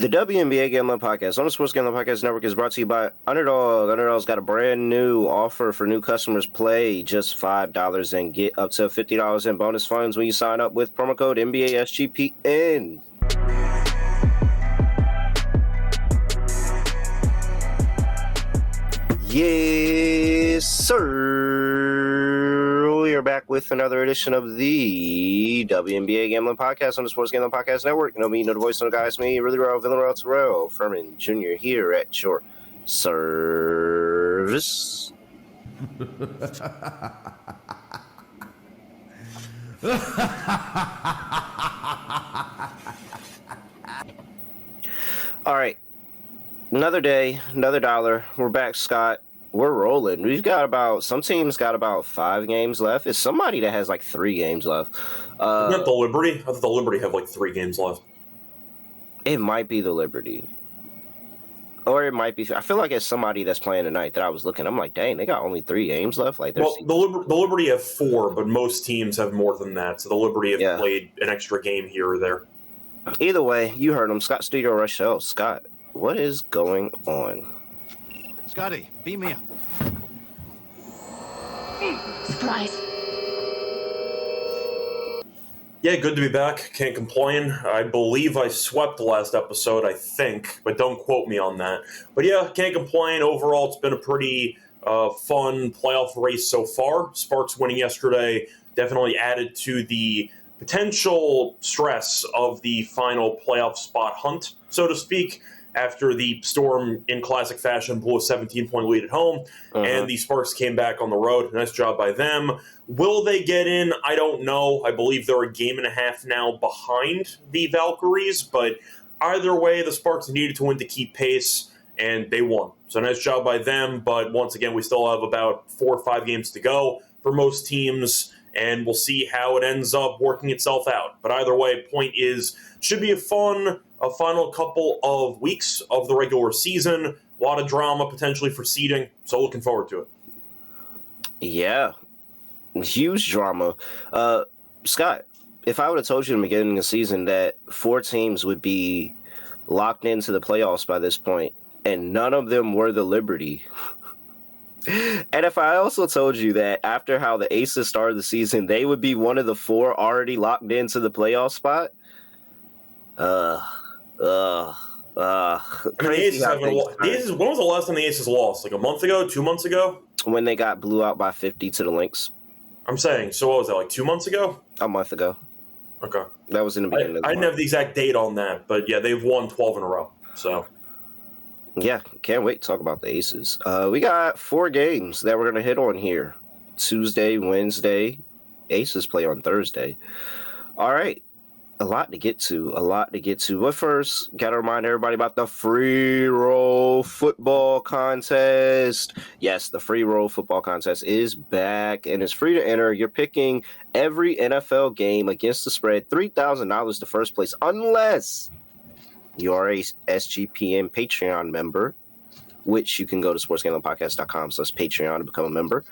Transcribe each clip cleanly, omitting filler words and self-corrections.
The WNBA Gambling Podcast on the Sports Gambling Podcast Network is brought to you by Underdog. Underdog's got a brand new offer for new customers. Play just $5 and get up to $50 in bonus funds when you sign up with promo code NBA SGPN. Yes, sir. We are back with another edition of the WNBA Gambling Podcast on the Sports Gambling Podcast Network. You know me, you know the voice of the guys, me, really real, Villarreal Terrell, Furman Jr. here at your service. All right. Another day, another dollar. We're back, Scott. We're rolling. Some teams got about 5 games left. It's somebody that has like 3 games left. Isn't that the Liberty? I thought the Liberty have like 3 games left. It might be the Liberty. Or it might be. I feel like it's somebody that's playing tonight that I was looking. I'm like, dang, they got only 3 games left. Like, well, the Liberty have 4, but most teams have more than that. So the Liberty have played an extra game here or there. Either way, you heard him. Scott Studio Reichel. Scott, what is going on? Scotty, beam me up. Surprise. Yeah, good to be back. Can't complain. I believe I swept the last episode, I think, but don't quote me on that. But yeah, can't complain. Overall, it's been a pretty fun playoff race so far. Sparks winning yesterday definitely added to the potential stress of the final playoff spot hunt, so to speak, after the Storm, in classic fashion, blew a 17-point lead at home, and the Sparks came back on the road. Nice job by them. Will they get in? I don't know. I believe they're a game and a half now behind the Valkyries, but either way, the Sparks needed to win to keep pace, and they won. So nice job by them, but once again, we still have about 4 or 5 games to go for most teams, and we'll see how it ends up working itself out. But either way, point is, should be a final couple of weeks of the regular season. A lot of drama potentially for seeding, so looking forward to it. Yeah, huge drama. Scott, if I would have told you in the beginning of the season that 4 teams would be locked into the playoffs by this point, and none of them were the Liberty. And if I also told you that after how the Aces started the season, they would be one of the 4 already locked into the playoff spot. Crazy. When was the last time the Aces lost? Like a month ago, 2 months ago? When they got blew out by 50 to the Lynx. I'm saying, so what was that, like 2 months ago? A month ago. Okay. That was in the beginning of the I didn't have the exact date on that, but yeah, they've won 12 in a row, so... Yeah, can't wait to talk about the Aces. We got 4 games that we're going to hit on here. Tuesday, Wednesday. Aces play on Thursday. All right. A lot to get to. But first, got to remind everybody about the free roll football contest. Yes, the free roll football contest is back and it's free to enter. You're picking every NFL game against the spread. $3,000 to first place unless you are a SGPN Patreon member, which you can go to sportsgamblingpodcast.com/Patreon to become a member.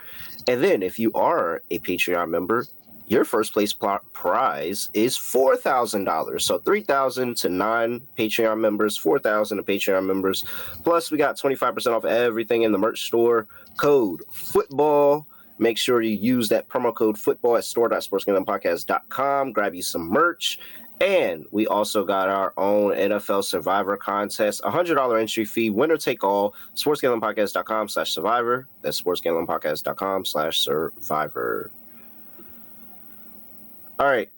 And then if you are a Patreon member, your first place prize is $4,000. So $3,000 to non-Patreon members, $4,000 to Patreon members. Plus, we got 25% off everything in the merch store. Code FOOTBALL. Make sure you use that promo code FOOTBALL at store.sportsgamblingpodcast.com. Grab you some merch. And we also got our own NFL Survivor contest, $100 entry fee, winner take all, sportsgamblingpodcast.com/survivor. That's sportsgamblingpodcast.com/survivor. All right,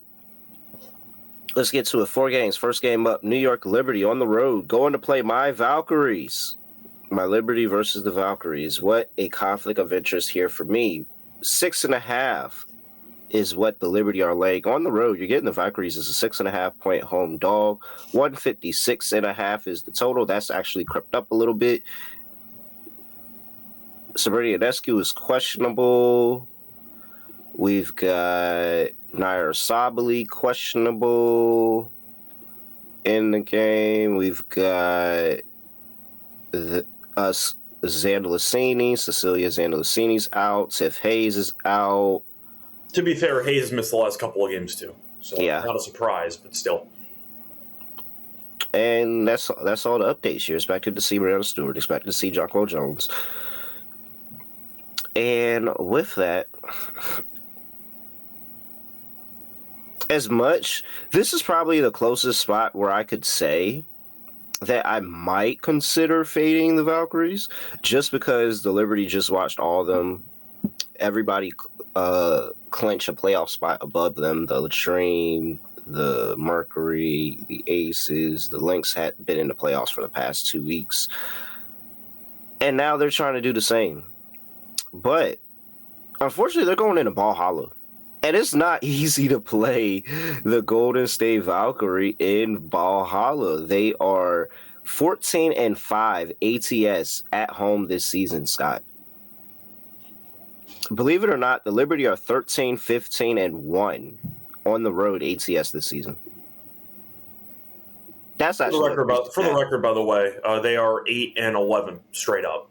let's get to it. 4 games. First game up, New York Liberty on the road, going to play my Valkyries. My Liberty versus the Valkyries. What a conflict of interest here for me. 6.5 is what the Liberty are laying on the road. You're getting the Valkyries as a 6.5-point home dog. 156.5 is the total. That's actually crept up a little bit. Sabrina Ionescu is questionable. We've got Nair Sabali questionable in the game. We've got Cecilia Zandalicini's out. Tiff Hayes is out. To be fair, Hayes missed the last couple of games too. So yeah. Not a surprise, but still. And that's all the updates. You're expected to see Brianna Stewart, expected to see Jonquel Jones. And with that, this is probably the closest spot where I could say that I might consider fading the Valkyries, just because the Liberty just watched all of them. Everybody clinch a playoff spot above them. The Latrine, the Mercury, the Aces, the Lynx had been in the playoffs for the past 2 weeks. And now they're trying to do the same. But unfortunately, they're going into Ball Hollow. And it's not easy to play the Golden State Valkyrie in Ball Hollow. They are 14-5 ATS at home this season, Scott. Believe it or not, the Liberty are 13-15-1 on the road ATS this season. That's actually for the record, by the way, they are 8-11 straight up.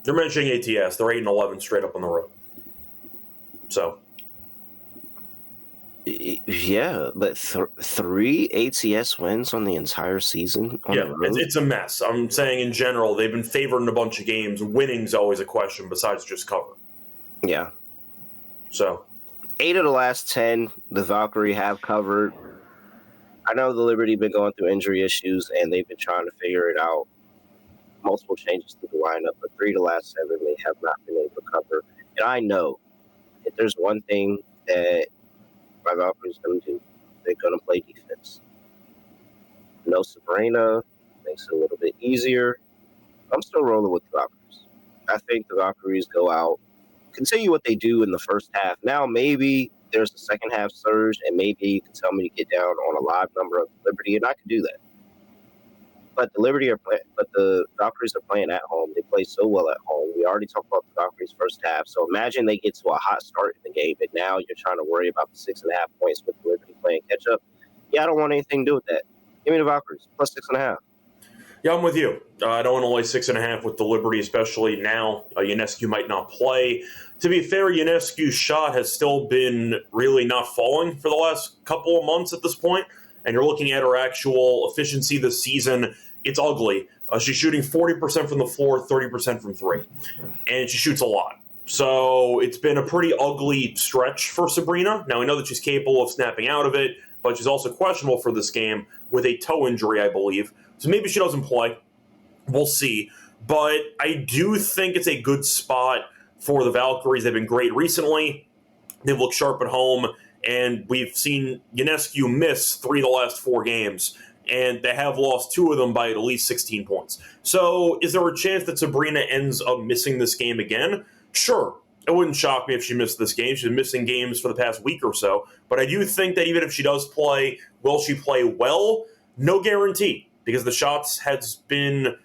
They're mentioning ATS. They're 8-11 straight up on the road. So. Yeah, but 3 ATS wins on the entire season on the road? It's a mess. I'm saying in general, they've been favored in a bunch of games. Winning's always a question besides just cover. Yeah. So. 8 of the last 10, the Valkyrie have covered. I know the Liberty been going through injury issues, and they've been trying to figure it out. Multiple changes to the lineup, but 3 of the last 7, they have not been able to cover. And I know if there's one thing that my Valkyries going to do, they're going to play defense. No Sabrina makes it a little bit easier. I'm still rolling with the Valkyries. I think the Valkyries go out, continue what they do in the first half. Now maybe there's a second half surge, and maybe you can tell me to get down on a live number of Liberty, and I can do that. But the Valkyries are playing at home. They play so well at home. We already talked about the Valkyries first half. So imagine they get to a hot start in the game, and now you're trying to worry about the 6.5 points with the Liberty playing catch up. Yeah, I don't want anything to do with that. Give me the Valkyries plus 6.5. Yeah, I'm with you. I don't want to lay 6.5 with the Liberty, especially now. Ionescu might not play. To be fair, Ionescu's shot has still been really not falling for the last couple of months at this point. And you're looking at her actual efficiency this season, it's ugly. She's shooting 40% from the floor, 30% from 3. And she shoots a lot. So it's been a pretty ugly stretch for Sabrina. Now, we know that she's capable of snapping out of it, but she's also questionable for this game with a toe injury, I believe. So maybe she doesn't play. We'll see. But I do think it's a good spot for the Valkyries. They've been great recently. They've looked sharp at home. And we've seen Ionescu miss 3 of the last 4 games, and they have lost 2 of them by at least 16 points. So is there a chance that Sabrina ends up missing this game again? Sure. It wouldn't shock me if she missed this game. She's been missing games for the past week or so. But I do think that even if she does play, will she play well? No guarantee, because the shot's been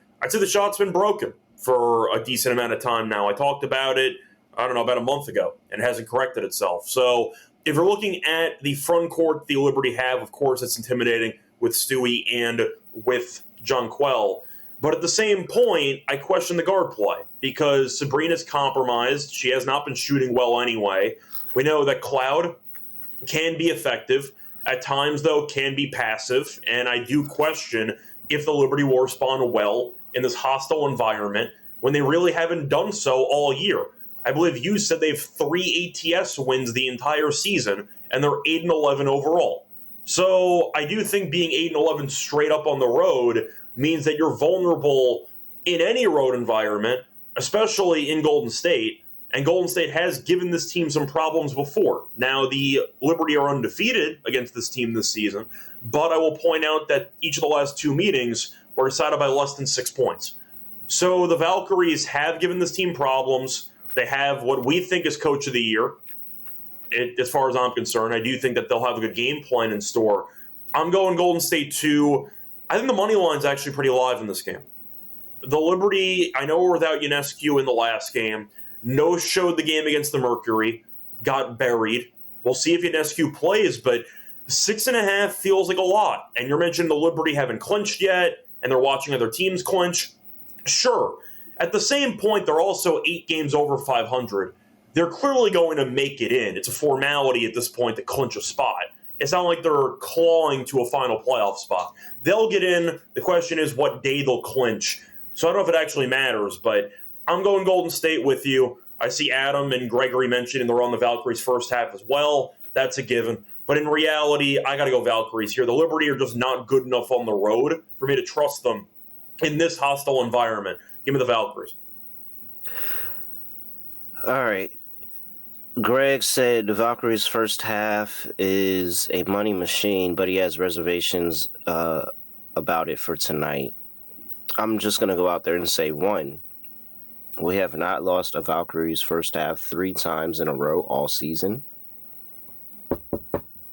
broken for a decent amount of time now. I talked about it, about a month ago, and it hasn't corrected itself. So if you're looking at the front court the Liberty have, of course, it's intimidating with Stewie and with Jonquel. But at the same point, I question the guard play because Sabrina's compromised. She has not been shooting well anyway. We know that Cloud can be effective. At times, though, can be passive. And I do question if the Liberty will respond well in this hostile environment when they really haven't done so all year. I believe you said they have 3 ATS wins the entire season, and they're 8-11 overall. So I do think being 8-11 straight up on the road means that you're vulnerable in any road environment, especially in Golden State. And Golden State has given this team some problems before. Now, the Liberty are undefeated against this team this season, but I will point out that each of the last 2 meetings were decided by less than 6 points. So the Valkyries have given this team problems. They have what we think is Coach of the Year. As far as I'm concerned, I do think that they'll have a good game plan in store. I'm going Golden State 2. I think the money line's actually pretty live in this game. The Liberty, I know we're without Ionescu in the last game. No-showed the game against the Mercury. Got buried. We'll see if Ionescu plays, but 6.5 feels like a lot. And you're mentioning the Liberty haven't clinched yet, and they're watching other teams clinch. Sure. At the same point, they're also 8 games over 500. They're clearly going to make it in. It's a formality at this point to clinch a spot. It's not like they're clawing to a final playoff spot. They'll get in. The question is what day they'll clinch. So I don't know if it actually matters, but I'm going Golden State with you. I see Adam and Gregory mentioning they're on the Valkyries first half as well. That's a given. But in reality, I got to go Valkyries here. The Liberty are just not good enough on the road for me to trust them in this hostile environment. Give me the Valkyries. All right. Greg said the Valkyries' first half is a money machine, but he has reservations about it for tonight. I'm just going to go out there and say, one, we have not lost a Valkyries' first half 3 times in a row all season,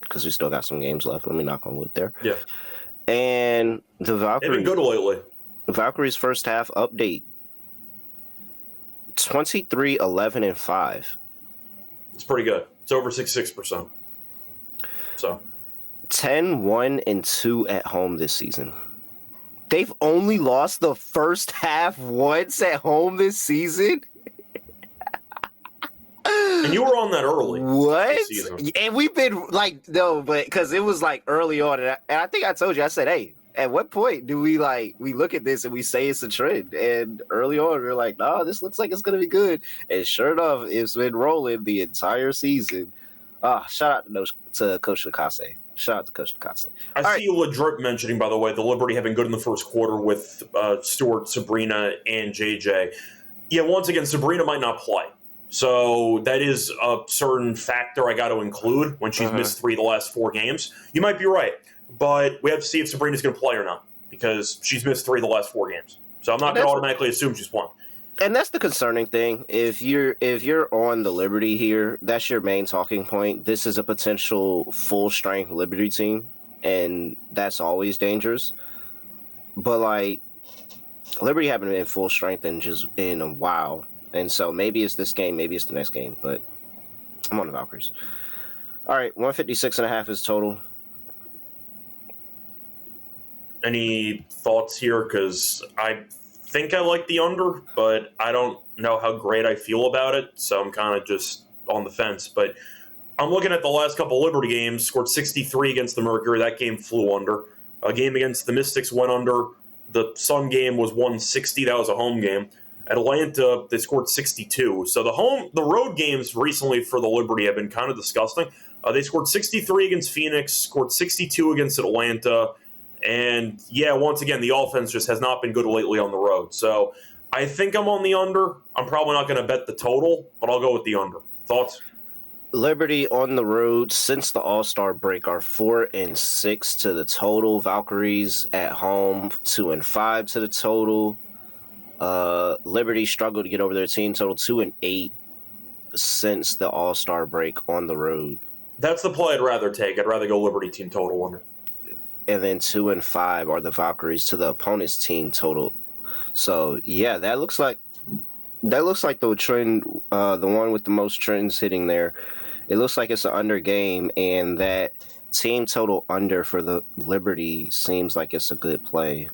because we still got some games left. Let me knock on wood there. Yeah. And the Valkyries... They've been good lately. Valkyries' first half update, 23, 11, and 5. It's pretty good. It's over 66%. So 10, 1, and 2 at home this season. They've only lost the first half once at home this season. And you were on that early. What? This season. And we've been like, no, but because it was like early on. And I think I told you, I said, hey, at what point do we look at this and we say it's a trend? And early on, we're like, nah, this looks like it's going to be good. And sure enough, it's been rolling the entire season. Shout out to Coach Nakase. Shout out to Coach Nakase. I see you Ledrip mentioning, by the way, the Liberty have been good in the first quarter with Stewart, Sabrina, and JJ. Yeah, once again, Sabrina might not play. So that is a certain factor I got to include when she's missed 3 of the last 4 games. You might be right. But we have to see if Sabrina's going to play or not, because she's missed 3 of the last 4 games. So I'm not going to automatically assume she's playing. And that's the concerning thing. If you're on the Liberty here, that's your main talking point. This is a potential full-strength Liberty team, and that's always dangerous. But, Liberty haven't been full strength in a while. And so maybe it's this game, maybe it's the next game. But I'm on the Valkyries. All right, 156.5 is total. Any thoughts here? Because I think I like the under, but I don't know how great I feel about it, so I'm kind of just on the fence. But I'm looking at the last couple Liberty games, scored 63 against the Mercury. That game flew under. A game against the Mystics went under. The Sun game was 160. That was a home game. Atlanta, they scored 62. So the road games recently for the Liberty have been kind of disgusting. They scored 63 against Phoenix, scored 62 against Atlanta. And, yeah, once again, the offense just has not been good lately on the road. So I think I'm on the under. I'm probably not going to bet the total, but I'll go with the under. Thoughts? Liberty on the road since the All-Star break are 4-6 to the total. Valkyries at home 2-5 to the total. Liberty struggled to get over their team total 2-8 since the All-Star break on the road. That's the play I'd rather take. I'd rather go Liberty team total under. And then 2-5 are the Valkyries to the opponent's team total. So yeah, that looks like the trend, the one with the most trends hitting there. It looks like it's an under game, and that team total under for the Liberty seems like it's a good play.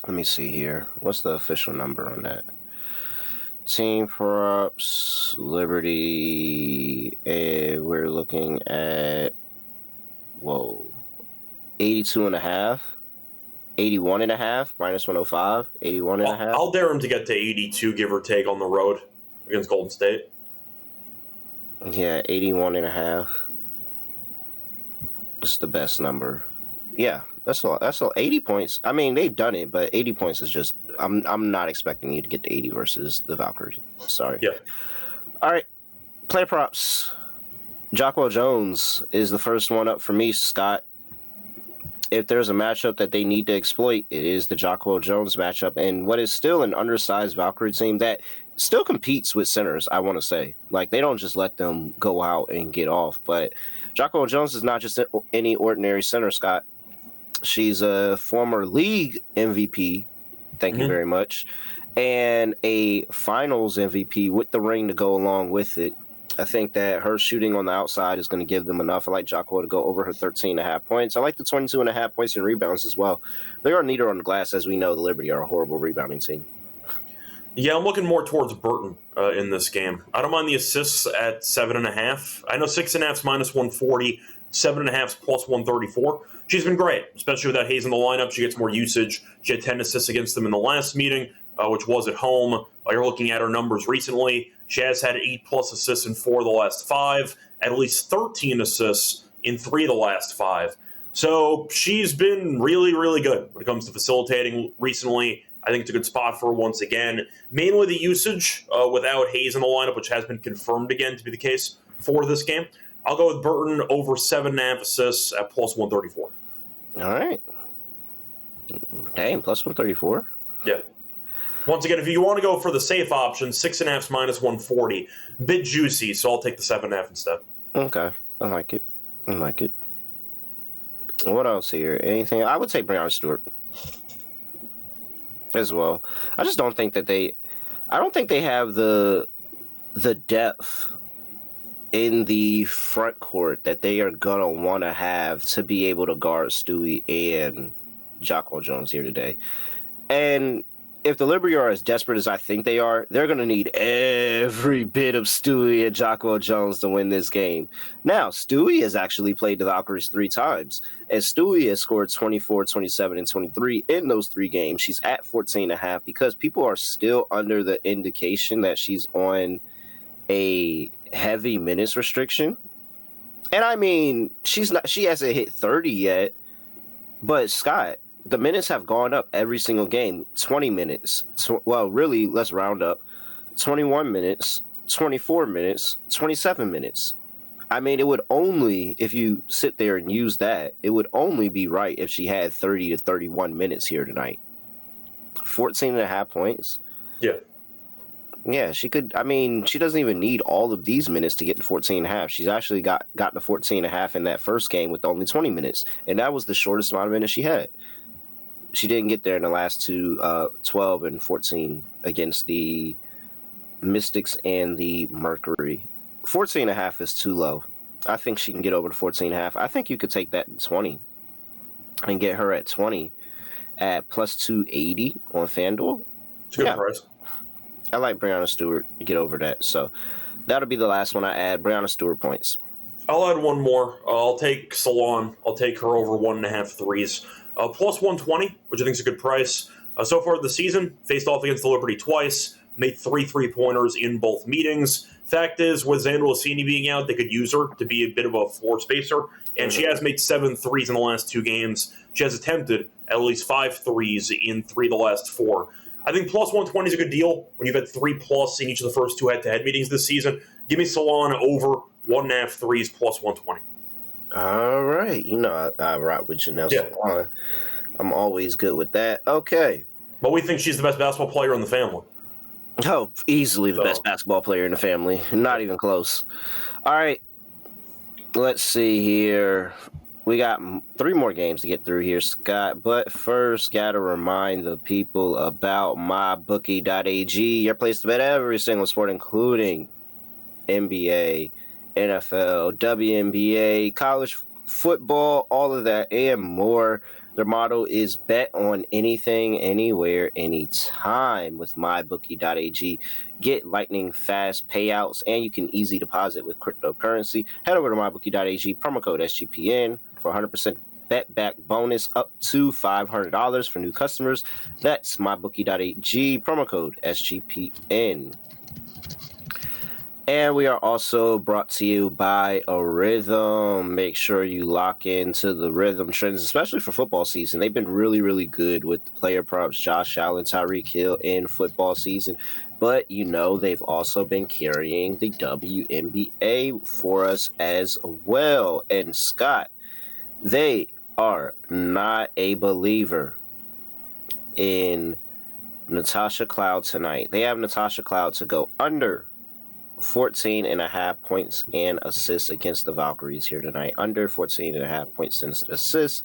Let me see here. What's the official number on that? Team props, Liberty, and we're looking at 82.5, 81.5, minus 105, 81.5. I'll dare him to get to 82, give or take, on the road against Golden State. Yeah, 81.5. It's the best number. Yeah, that's all. 80 points. I mean, they've done it, but 80 points is just. I'm not expecting you to get to 80 versus the Valkyries. Sorry. Yeah. All right. Player props. Jockwell Jones is the first one up for me, Scott. If there's a matchup that they need to exploit, it is the Jockwell Jones matchup, and what is still an undersized Valkyrie team that still competes with centers, I want to say. They don't just let them go out and get off, but Jockwell Jones is not just any ordinary center, Scott. She's a former league MVP, thank you very much, and a finals MVP with the ring to go along with it. I think that her shooting on the outside is going to give them enough. I like Jockwell to go over her 13.5 points. I like the 22.5 points and rebounds as well. They are neater on the glass. As we know, the Liberty are a horrible rebounding team. Yeah, I'm looking more towards Burton in this game. I don't mind the assists at 7.5. I know 6.5's minus 140, 7.5's plus 134. She's been great, especially without Hayes in the lineup. She gets more usage. She had 10 assists against them in the last meeting, which was at home. You're looking at her numbers recently. She has had 8+ assists in 4 of the last 5, at least 13 assists in 3 of the last 5. So she's been really, really good when it comes to facilitating recently. I think it's a good spot for her once again. Mainly the usage without Hayes in the lineup, which has been confirmed again to be the case for this game. I'll go with Burton over 7.5 assists at plus 134. All right. Dang, plus 134? Yeah. Once again, if you want to go for the safe option, 6.5's minus 140. Bit juicy, so I'll take the 7.5 instead. Okay. I like it. What else here? Anything? I would say Breanna Stewart as well. I just don't think that I don't think they have the depth in the front court that they are gonna want to have to be able to guard Stewie and Jocko Jones here today. And if the Liberty are as desperate as I think they are, they're going to need every bit of Stewie and Jocko Jones to win this game. Now, Stewie has actually played the Valkyries 3 times, and Stewie has scored 24, 27, and 23 in those 3 games. She's at 14.5 because people are still under the indication that she's on a heavy minutes restriction. And I mean, she hasn't hit 30 yet, but Scott, the minutes have gone up every single game. 20 minutes. Well, really, let's round up. 21 minutes, 24 minutes, 27 minutes. I mean, it would only, if you sit there and use that, it would only be right if she had 30 to 31 minutes here tonight. 14.5 points. Yeah. Yeah, she could. I mean, she doesn't even need all of these minutes to get to 14.5. She's actually got to 14.5 in that first game with only 20 minutes. And that was the shortest amount of minutes she had. She didn't get there in the last 2, 12 and 14 against the Mystics and the Mercury. 14.5 is too low. I think she can get over to 14.5. I think you could take that in 20 and get her at 20 at plus 280 on FanDuel. It's a good price. I like Breanna Stewart to get over that. So that'll be the last one I add. Breanna Stewart points. I'll add one more. I'll take Salon. I'll take her over 1.5 threes. Plus 120, which I think is a good price. So far this season, faced off against the Liberty twice, made 3 3-pointers in both meetings. Fact is, with Xander Lassini being out, they could use her to be a bit of a floor spacer, and she has made 7 threes in the last 2 games. She has attempted at least 5 threes in 3 of the last 4. I think plus 120 is a good deal when you've had 3+ in each of the first 2 head-to-head meetings this season. Give me Salon over 1.5 threes plus 120. All right. You know, I rock with Janelle Salon. I'm always good with that. Okay. But we think she's the best basketball player in the family. Oh, easily the best basketball player in the family. Not even close. All right. Let's see here. We got 3 more games to get through here, Scott. But first, got to remind the people about mybookie.ag, your place to bet every single sport, including NBA, NFL, WNBA, college football, all of that and more. Their motto is bet on anything, anywhere, anytime with mybookie.ag. Get lightning fast payouts, and you can easy deposit with cryptocurrency. Head over to mybookie.ag, promo code SGPN for 100% bet back bonus up to $500 for new customers. That's mybookie.ag, promo code SGPN. And we are also brought to you by a Rhythm. Make sure you lock into the Rhythm trends, especially for football season. They've been really, really good with the player props, Josh Allen, Tyreek Hill in football season. But, you know, they've also been carrying the WNBA for us as well. And, Scott, they are not a believer in Natasha Cloud tonight. They have Natasha Cloud to go under 14.5 points and assists against the Valkyries here tonight. Under 14.5 points and assists.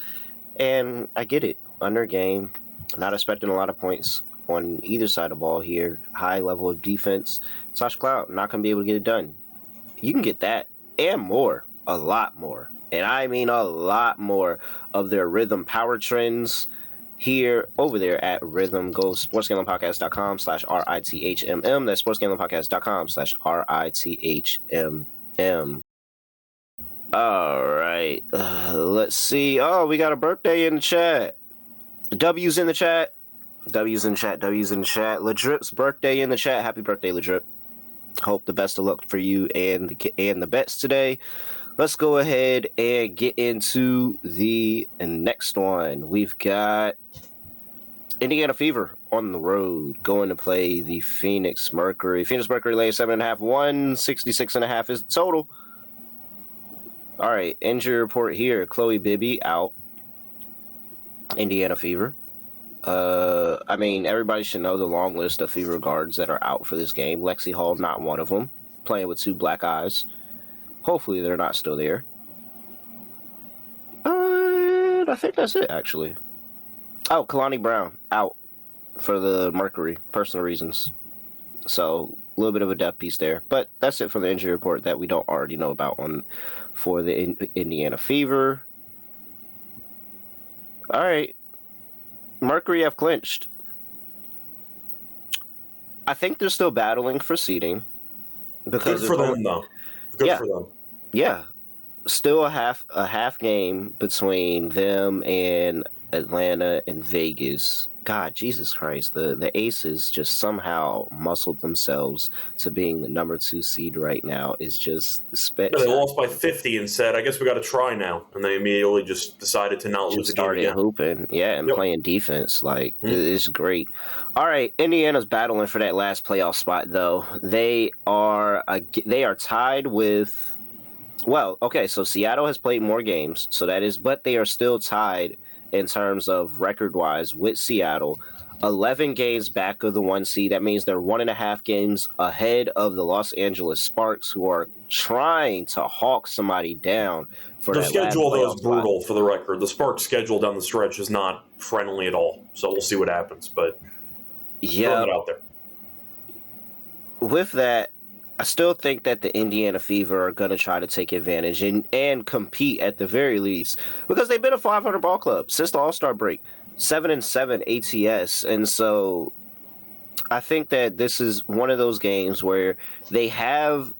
And I get it. Under game. Not expecting a lot of points on either side of the ball here. High level of defense. Natasha Cloud not going to be able to get it done. You can get that and more. A lot more. And I mean a lot more of their Rhythm power trends here over there at Rhythm. Go sportsgamblingpodcast.com/RITHMM. That's sportsgamblingpodcast.com/RITHMM. All right. Let's see. Oh, we got a birthday in the chat. W's in the chat. W's in the chat. W's in the chat. LaDrip's birthday in the chat. Happy birthday, LaDrip. Hope the best of luck for you and the bets today. Let's go ahead and get into the next one. We've got Indiana Fever on the road going to play the Phoenix Mercury. Phoenix Mercury lays 7.5, 166.5 is the total. All right, injury report here. Chloe Bibby out. Indiana Fever. I mean, everybody should know the long list of Fever guards that are out for this game. Lexi Hall, not one of them. Playing with 2 black eyes. Hopefully they're not still there. I think that's it, actually. Oh, Kalani Brown, out for the Mercury, personal reasons. So, a little bit of a depth piece there. But that's it for the injury report that we don't already know about for the Indiana Fever. All right. Mercury have clinched. I think they're still battling for seeding. Good for them, though. Good for them. Yeah. Still a half game between them and Atlanta and Vegas. God, Jesus Christ. The Aces just somehow muscled themselves to being the number 2 seed right now is just spectacular. They lost by 50 and said, I guess we got to try now. And they immediately just decided to not lose the game again. Hooping, and playing defense. It's great. All right, Indiana's battling for that last playoff spot, though. They are tied with... Well, okay, so Seattle has played more games, but they are still tied in terms of record-wise with Seattle. 11 games back of the 1 seed. That means they're 1.5 games ahead of the Los Angeles Sparks, who are trying to hawk somebody down for their that schedule, last though, is brutal for the record. The Sparks' schedule down the stretch is not friendly at all, so we'll see what happens. But throwing it out there. With that, I still think that the Indiana Fever are going to try to take advantage and compete at the very least, because they've been a 500 ball club since the All-Star break, 7-7 ATS. And so I think that this is one of those games where they have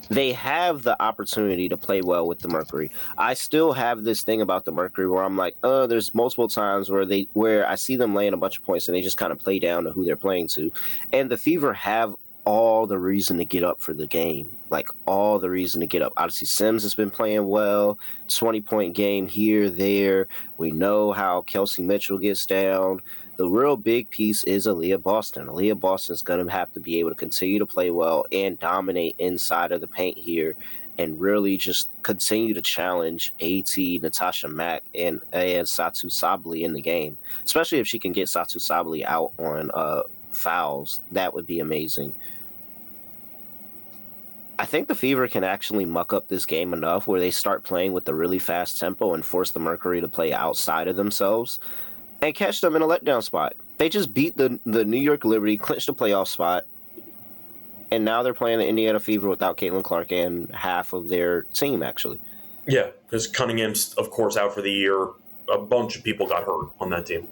the opportunity to play well with the Mercury. I still have this thing about the Mercury where I'm like, there's multiple times where I see them laying a bunch of points and they just kind of play down to who they're playing to. And the Fever have all the reason to get up for the game, all the reason to get up. Obviously, Sims has been playing well, 20-point game here, there. We know how Kelsey Mitchell gets down. The real big piece is Aaliyah Boston. Aaliyah Boston's going to have to be able to continue to play well and dominate inside of the paint here and really just continue to challenge AT, Natasha Mack, and Satu Sabally in the game, especially if she can get Satu Sabally out on fouls. That would be amazing. I think the Fever can actually muck up this game enough where they start playing with a really fast tempo and force the Mercury to play outside of themselves and catch them in a letdown spot. They just beat the New York Liberty, clinched the playoff spot, and now they're playing the Indiana Fever without Caitlin Clark and half of their team, actually. Yeah, because Cunningham's, of course, out for the year. A bunch of people got hurt on that team.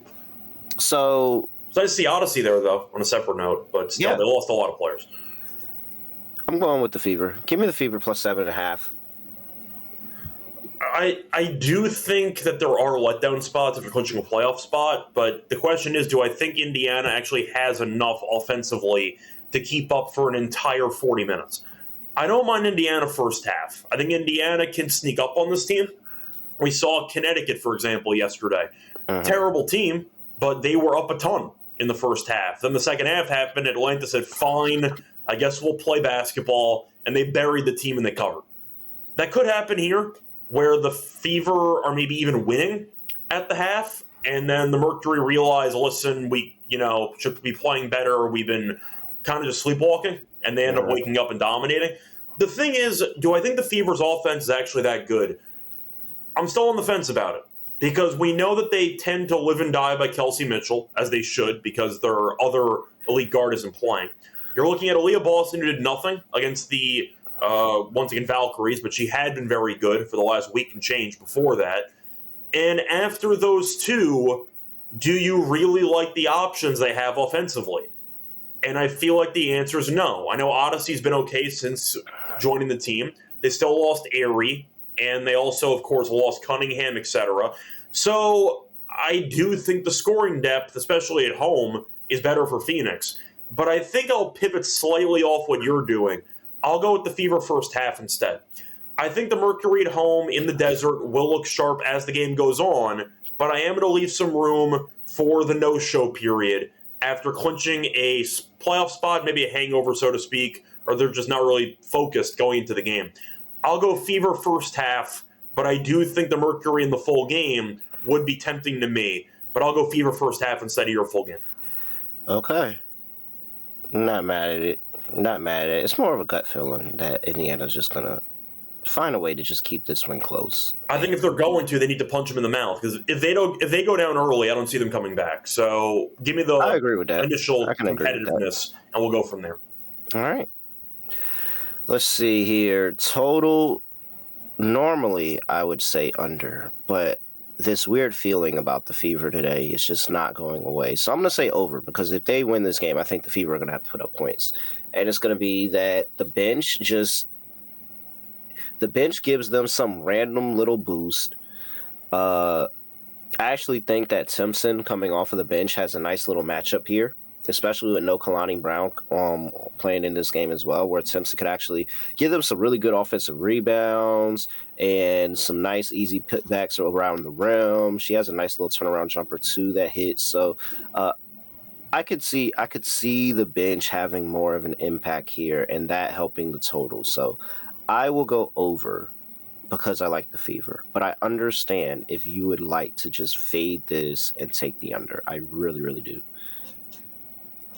So I see Odyssey there, though, on a separate note, but still, they lost a lot of players. I'm going with the Fever. Give me the Fever plus 7.5. I do think that there are letdown spots if you're clinching a playoff spot, but the question is, do I think Indiana actually has enough offensively to keep up for an entire 40 minutes? I don't mind Indiana first half. I think Indiana can sneak up on this team. We saw Connecticut, for example, yesterday. Terrible team, but they were up a ton in the first half. Then the second half happened. Atlanta said, fine, I guess we'll play basketball, and they buried the team and they covered. That could happen here, where the Fever are maybe even winning at the half, and then the Mercury realize, listen, we should be playing better. We've been kind of just sleepwalking, and they end up waking up and dominating. The thing is, do I think the Fever's offense is actually that good? I'm still on the fence about it, because we know that they tend to live and die by Kelsey Mitchell, as they should, because their other elite guard isn't playing. You're looking at Aaliyah Boston, who did nothing against the, once again, Valkyries, but she had been very good for the last week and change before that. And after those two, do you really like the options they have offensively? And I feel like the answer is no. I know Odyssey's been okay since joining the team. They still lost Aerie, and they also, of course, lost Cunningham, etc. So I do think the scoring depth, especially at home, is better for Phoenix. But I think I'll pivot slightly off what you're doing. I'll go with the Fever first half instead. I think the Mercury at home in the desert will look sharp as the game goes on, but I am going to leave some room for the no-show period after clinching a playoff spot, maybe a hangover, so to speak, or they're just not really focused going into the game. I'll go Fever first half, but I do think the Mercury in the full game would be tempting to me. But I'll go Fever first half instead of your full game. Okay. Not mad at it. Not mad at it. It's more of a gut feeling that Indiana's just going to find a way to just keep this one close. I think if they're going to, they need to punch them in the mouth, because if they go down early, I don't see them coming back. So give me the I agree with that. initial competitiveness, and we'll go from there. All right. Let's see here. Total, normally I would say under, but this weird feeling about the Fever today is just not going away. So I'm going to say over, because if they win this game, I think the Fever are going to have to put up points. And it's going to be that the bench gives them some random little boost. I actually think that Simpson coming off of the bench has a nice little matchup here, especially with no Kalani Brown playing in this game as well, where Simpson could actually give them some really good offensive rebounds and some nice easy putbacks around the rim. She has a nice little turnaround jumper too that hits. So I could see the bench having more of an impact here, and that helping the total. So I will go over because I like the Fever, but I understand if you would like to just fade this and take the under. I really, really do.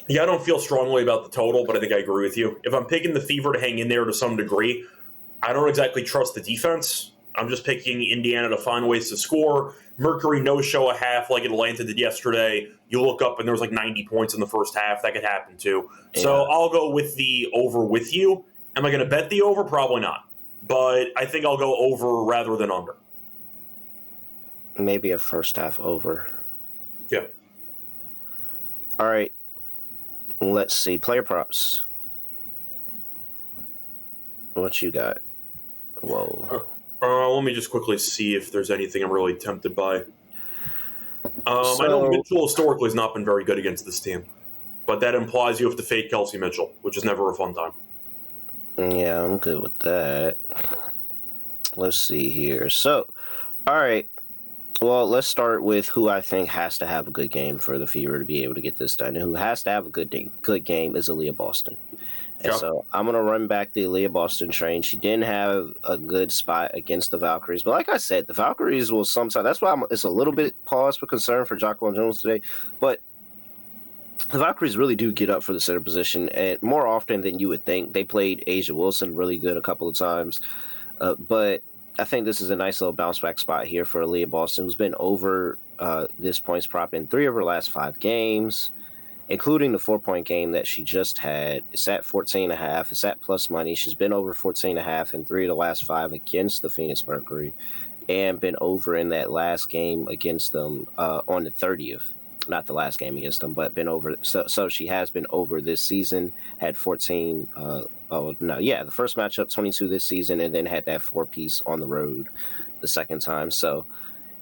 Yeah, I don't feel strongly about the total, but I think I agree with you. If I'm picking the Fever to hang in there to some degree, I don't exactly trust the defense. I'm just picking Indiana to find ways to score. Mercury no-show a half like Atlanta did yesterday. You look up and there was like 90 points in the first half. That could happen too. Yeah. So I'll go with the over with you. Am I going to bet the over? Probably not. But I think I'll go over rather than under. Maybe a first half over. Yeah. All right. Let's see. Player props. What you got? Whoa. Let me just quickly see if there's anything I'm really tempted by. I know Mitchell historically has not been very good against this team, but that implies you have to fade Kelsey Mitchell, which is never a fun time. Yeah, I'm good with that. Let's see here. So, all right. Well, let's start with who I think has to have a good game for the Fever to be able to get this done. And who has to have a good game is Aaliyah Boston. And so I'm going to run back the Aaliyah Boston train. She didn't have a good spot against the Valkyries. But like I said, the Valkyries will sometimes – that's why it's a little bit pause for concern for Jacqueline Jones today. But the Valkyries really do get up for the center position, and more often than you would think. They played Asia Wilson really good a couple of times. But I think this is a nice little bounce-back spot here for Aaliyah Boston, who's been over this points prop in 3 of her last 5 games, including the 4-point game that she just had. It's at 14.5. It's at plus money. She's been over 14.5 in 3 of the last 5 against the Phoenix Mercury, and been over in that last game against them on the 30th. Not the last game against them, but been over. So she has been over this season, had 14. The first matchup, 22 this season, and then had that 4-piece on the road the second time. So,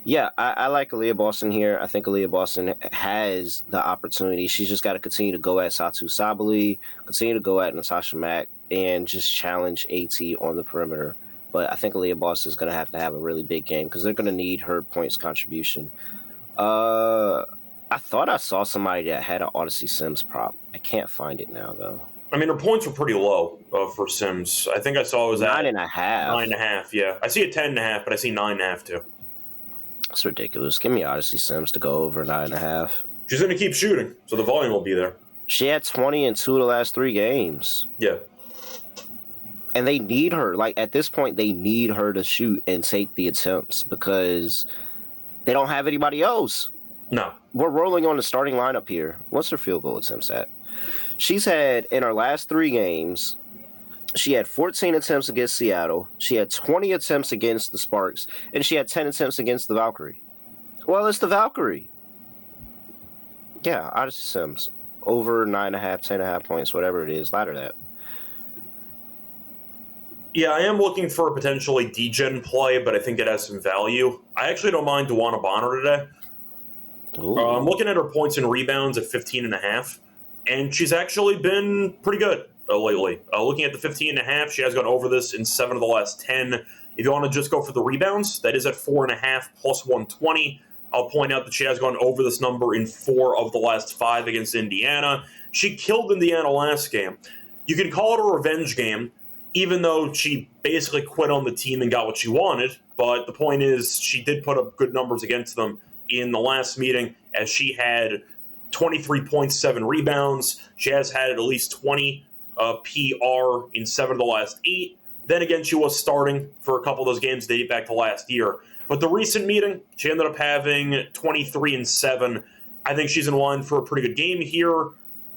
yeah, I like Aaliyah Boston here. I think Aaliyah Boston has the opportunity. She's just got to continue to go at Satu Sabali, continue to go at Natasha Mack, and just challenge AT on the perimeter. But I think Aaliyah Boston is going to have a really big game because they're going to need her points contribution. I thought I saw somebody that had an Odyssey Sims prop. I can't find it now, though. I mean, her points were pretty low for Sims. I think I saw it was 9.5. 9.5, yeah. I see a 10.5, but I see 9.5 too. That's ridiculous. Give me Odyssey Sims to go over 9.5. She's going to keep shooting, so the volume will be there. She had 20 in 2 of the last 3 games. Yeah. And they need her. Like, at this point, they need her to shoot and take the attempts because they don't have anybody else. No. We're rolling on the starting lineup here. What's her field goal attempts at? She's had, in her last 3 games, she had 14 attempts against Seattle. She had 20 attempts against the Sparks. And she had 10 attempts against the Valkyrie. Well, it's the Valkyrie. Yeah, Odyssey Sims. Over 9.5, 10.5 points, whatever it is. Ladder that. Yeah, I am looking for a potentially degen play, but I think it has some value. I actually don't mind Dewana Bonner today. I'm looking at her points and rebounds at 15.5, and she's actually been pretty good lately. Looking at the 15.5, she has gone over this in 7 of the last 10. If you want to just go for the rebounds, that is at 4.5 plus 120. I'll point out that she has gone over this number in 4 of the last 5 against Indiana. She killed Indiana last game. You can call it a revenge game, even though she basically quit on the team and got what she wanted. But the point is, she did put up good numbers against them in the last meeting, as she had 23.7 rebounds. She has had at least 20 PR in 7 of the last 8. Then again, she was starting for a couple of those games dating back to last year. But the recent meeting, she ended up having 23 and 7. I think she's in line for a pretty good game here.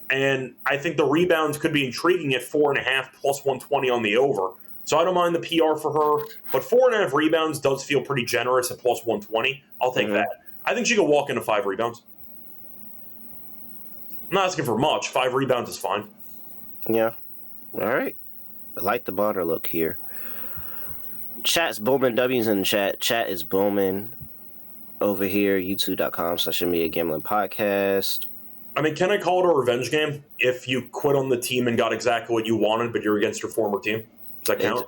And I think the rebounds could be intriguing at 4.5 plus 120 on the over. So I don't mind the PR for her. But 4.5 rebounds does feel pretty generous at plus 120. I'll take that. I think she could walk into 5 rebounds. I'm not asking for much. 5 rebounds is fine. Yeah. All right. I like the Bonner look here. Chat's booming. W's in the chat. Chat is booming over here. YouTube.com/WNBA Gambling Podcast. I mean, can I call it a revenge game if you quit on the team and got exactly what you wanted, but you're against your former team? Does that count?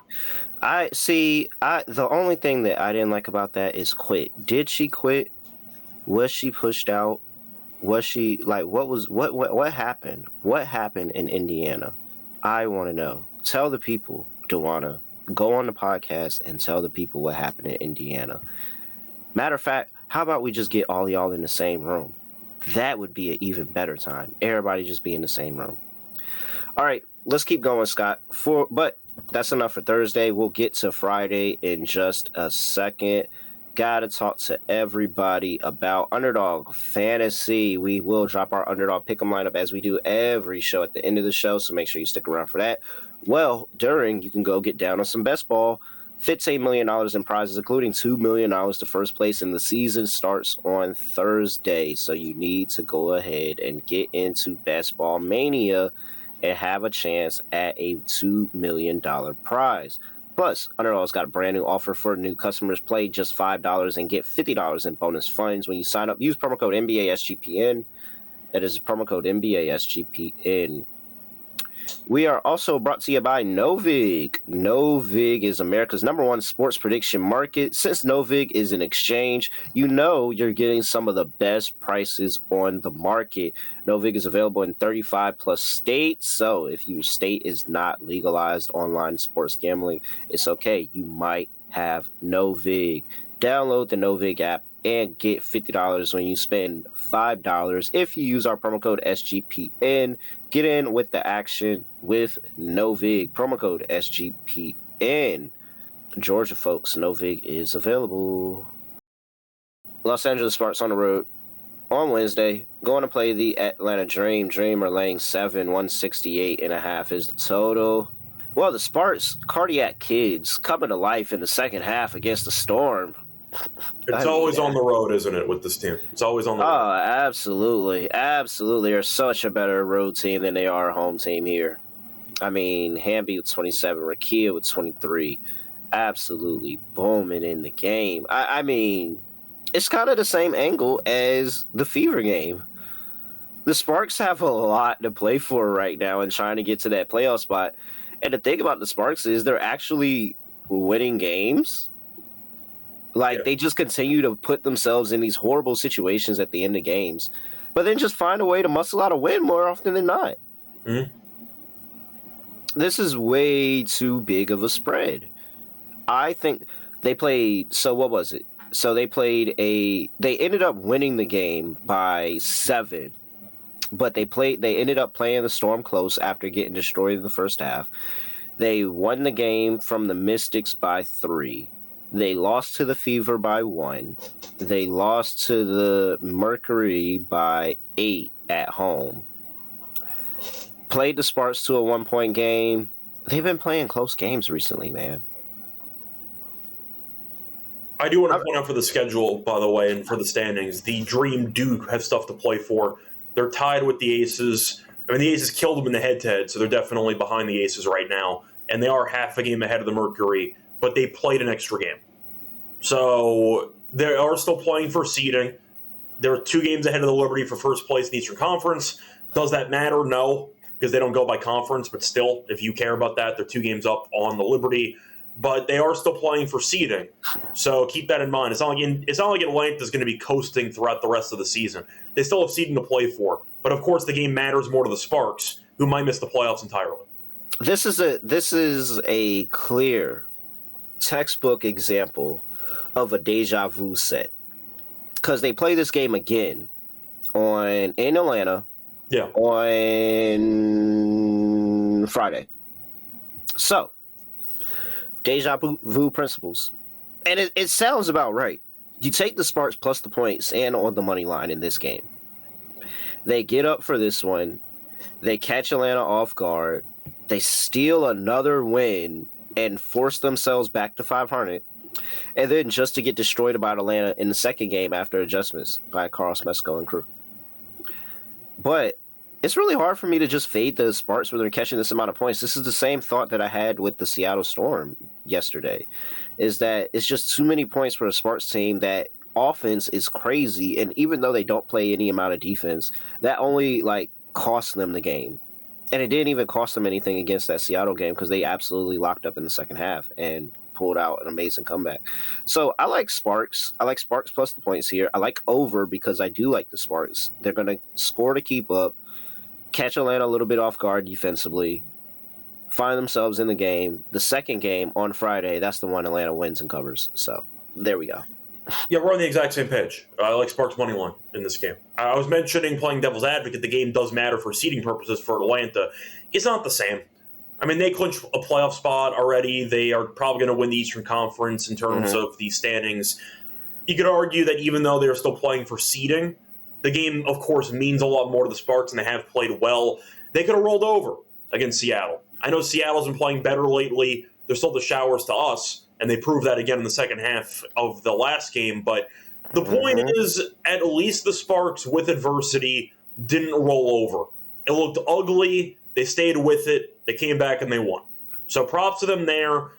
The only thing that I didn't like about that is quit. Did she quit? Was she pushed out? Was she like what happened? What happened in Indiana? I want to know. Tell the people, Dewana. Go on the podcast and tell the people what happened in Indiana. Matter of fact, how about we just get all y'all in the same room? That would be an even better time. Everybody just be in the same room. All right, let's keep going, Scott. But that's enough for Thursday. We'll get to Friday in just a second. Gotta talk to everybody about Underdog Fantasy. We will drop our Underdog Pick'em lineup as we do every show at the end of the show, so make sure you stick around for that. Well, you can go get down on some best ball. $15 million in prizes, including $2 million to first place, and the season starts on Thursday. So you need to go ahead and get into Best Ball Mania and have a chance at a $2 million prize. Plus, Underdog's got a brand new offer for new customers. Play just $5 and get $50 in bonus funds when you sign up. Use promo code NBA SGPN. That is promo code NBA SGPN. We are also brought to you by Novig. Novig is America's #1 sports prediction market. Since Novig is an exchange, you know you're getting some of the best prices on the market. Novig is available in 35 plus states. So if your state is not legalized online sports gambling, it's okay. You might have Novig. Download the Novig app and get $50 when you spend $5 if you use our promo code SGPN. Get in with the action with Novig. Promo code SGPN. Georgia folks, Novig is available. Los Angeles Sparks on the road on Wednesday. Going to play the Atlanta Dream. Dream are laying 7, 168.5 is the total. Well, the Sparks, cardiac kids, coming to life in the second half against the Storm. It's always on the road, isn't it, with this team? It's always on the road. Oh, absolutely. Absolutely. They're such a better road team than they are a home team here. I mean, Hamby with 27, Reichel with 23. Absolutely booming in the game. I mean, it's kind of the same angle as the Fever game. The Sparks have a lot to play for right now and trying to get to that playoff spot. And the thing about the Sparks is they're actually winning games. They just continue to put themselves in these horrible situations at the end of games, but then just find a way to muscle out a win more often than not. Mm-hmm. This is way too big of a spread. I think they played, so what was it? So they ended up winning the game by 7, but they ended up playing the Storm close after getting destroyed in the first half. They won the game from the Mystics by 3. They lost to the Fever by 1. They lost to the Mercury by 8 at home. Played the Sparks to a 1-point game. They've been playing close games recently, man. I do want to point out for the schedule, by the way, and for the standings, the Dream do have stuff to play for. They're tied with the Aces. I mean, the Aces killed them in the head-to-head, so they're definitely behind the Aces right now. And they are half a game ahead of the Mercury, but they played an extra game. So they are still playing for seeding. They're 2 games ahead of the Liberty for first place in the Eastern Conference. Does that matter? No, because they don't go by conference. But still, if you care about that, they're 2 games up on the Liberty. But they are still playing for seeding. So keep that in mind. It's not like Atlanta is going to be coasting throughout the rest of the season. They still have seeding to play for. But, of course, the game matters more to the Sparks, who might miss the playoffs entirely. This is a clear textbook example of a deja vu set, because they play this game again in Atlanta on Friday. So deja vu principles, and it sounds about right. You take the Sparks plus the points and on the money line in this game. They get up for this one. They catch Atlanta off guard. They steal another win and force themselves back to 500. And then just to get destroyed by Atlanta in the second game after adjustments by Carl Smesko and crew. But it's really hard for me to just fade the Sparks when they're catching this amount of points. This is the same thought that I had with the Seattle Storm yesterday, is that it's just too many points for a Sparks team. That offense is crazy. And even though they don't play any amount of defense, that only cost them the game. And it didn't even cost them anything against that Seattle game, because they absolutely locked up in the second half and pulled out an amazing comeback. So I like Sparks. I like Sparks plus the points here. I like over because I do like the Sparks. They're going to score to keep up, catch Atlanta a little bit off guard defensively, find themselves in the game. The second game on Friday, that's the one Atlanta wins and covers. So there we go. Yeah, we're on the exact same page. I like Sparks money line in this game. I was mentioning playing devil's advocate. The game does matter for seeding purposes for Atlanta. It's not the same. I mean, they clinched a playoff spot already. They are probably going to win the Eastern Conference in terms of the standings. You could argue that even though they're still playing for seeding, the game, of course, means a lot more to the Sparks, and they have played well. They could have rolled over against Seattle. I know Seattle's been playing better lately. They're still the showers to us, and they proved that again in the second half of the last game. But the point is, at least the Sparks, with adversity, didn't roll over. It looked ugly. They stayed with it. They came back and they won. So props to them there.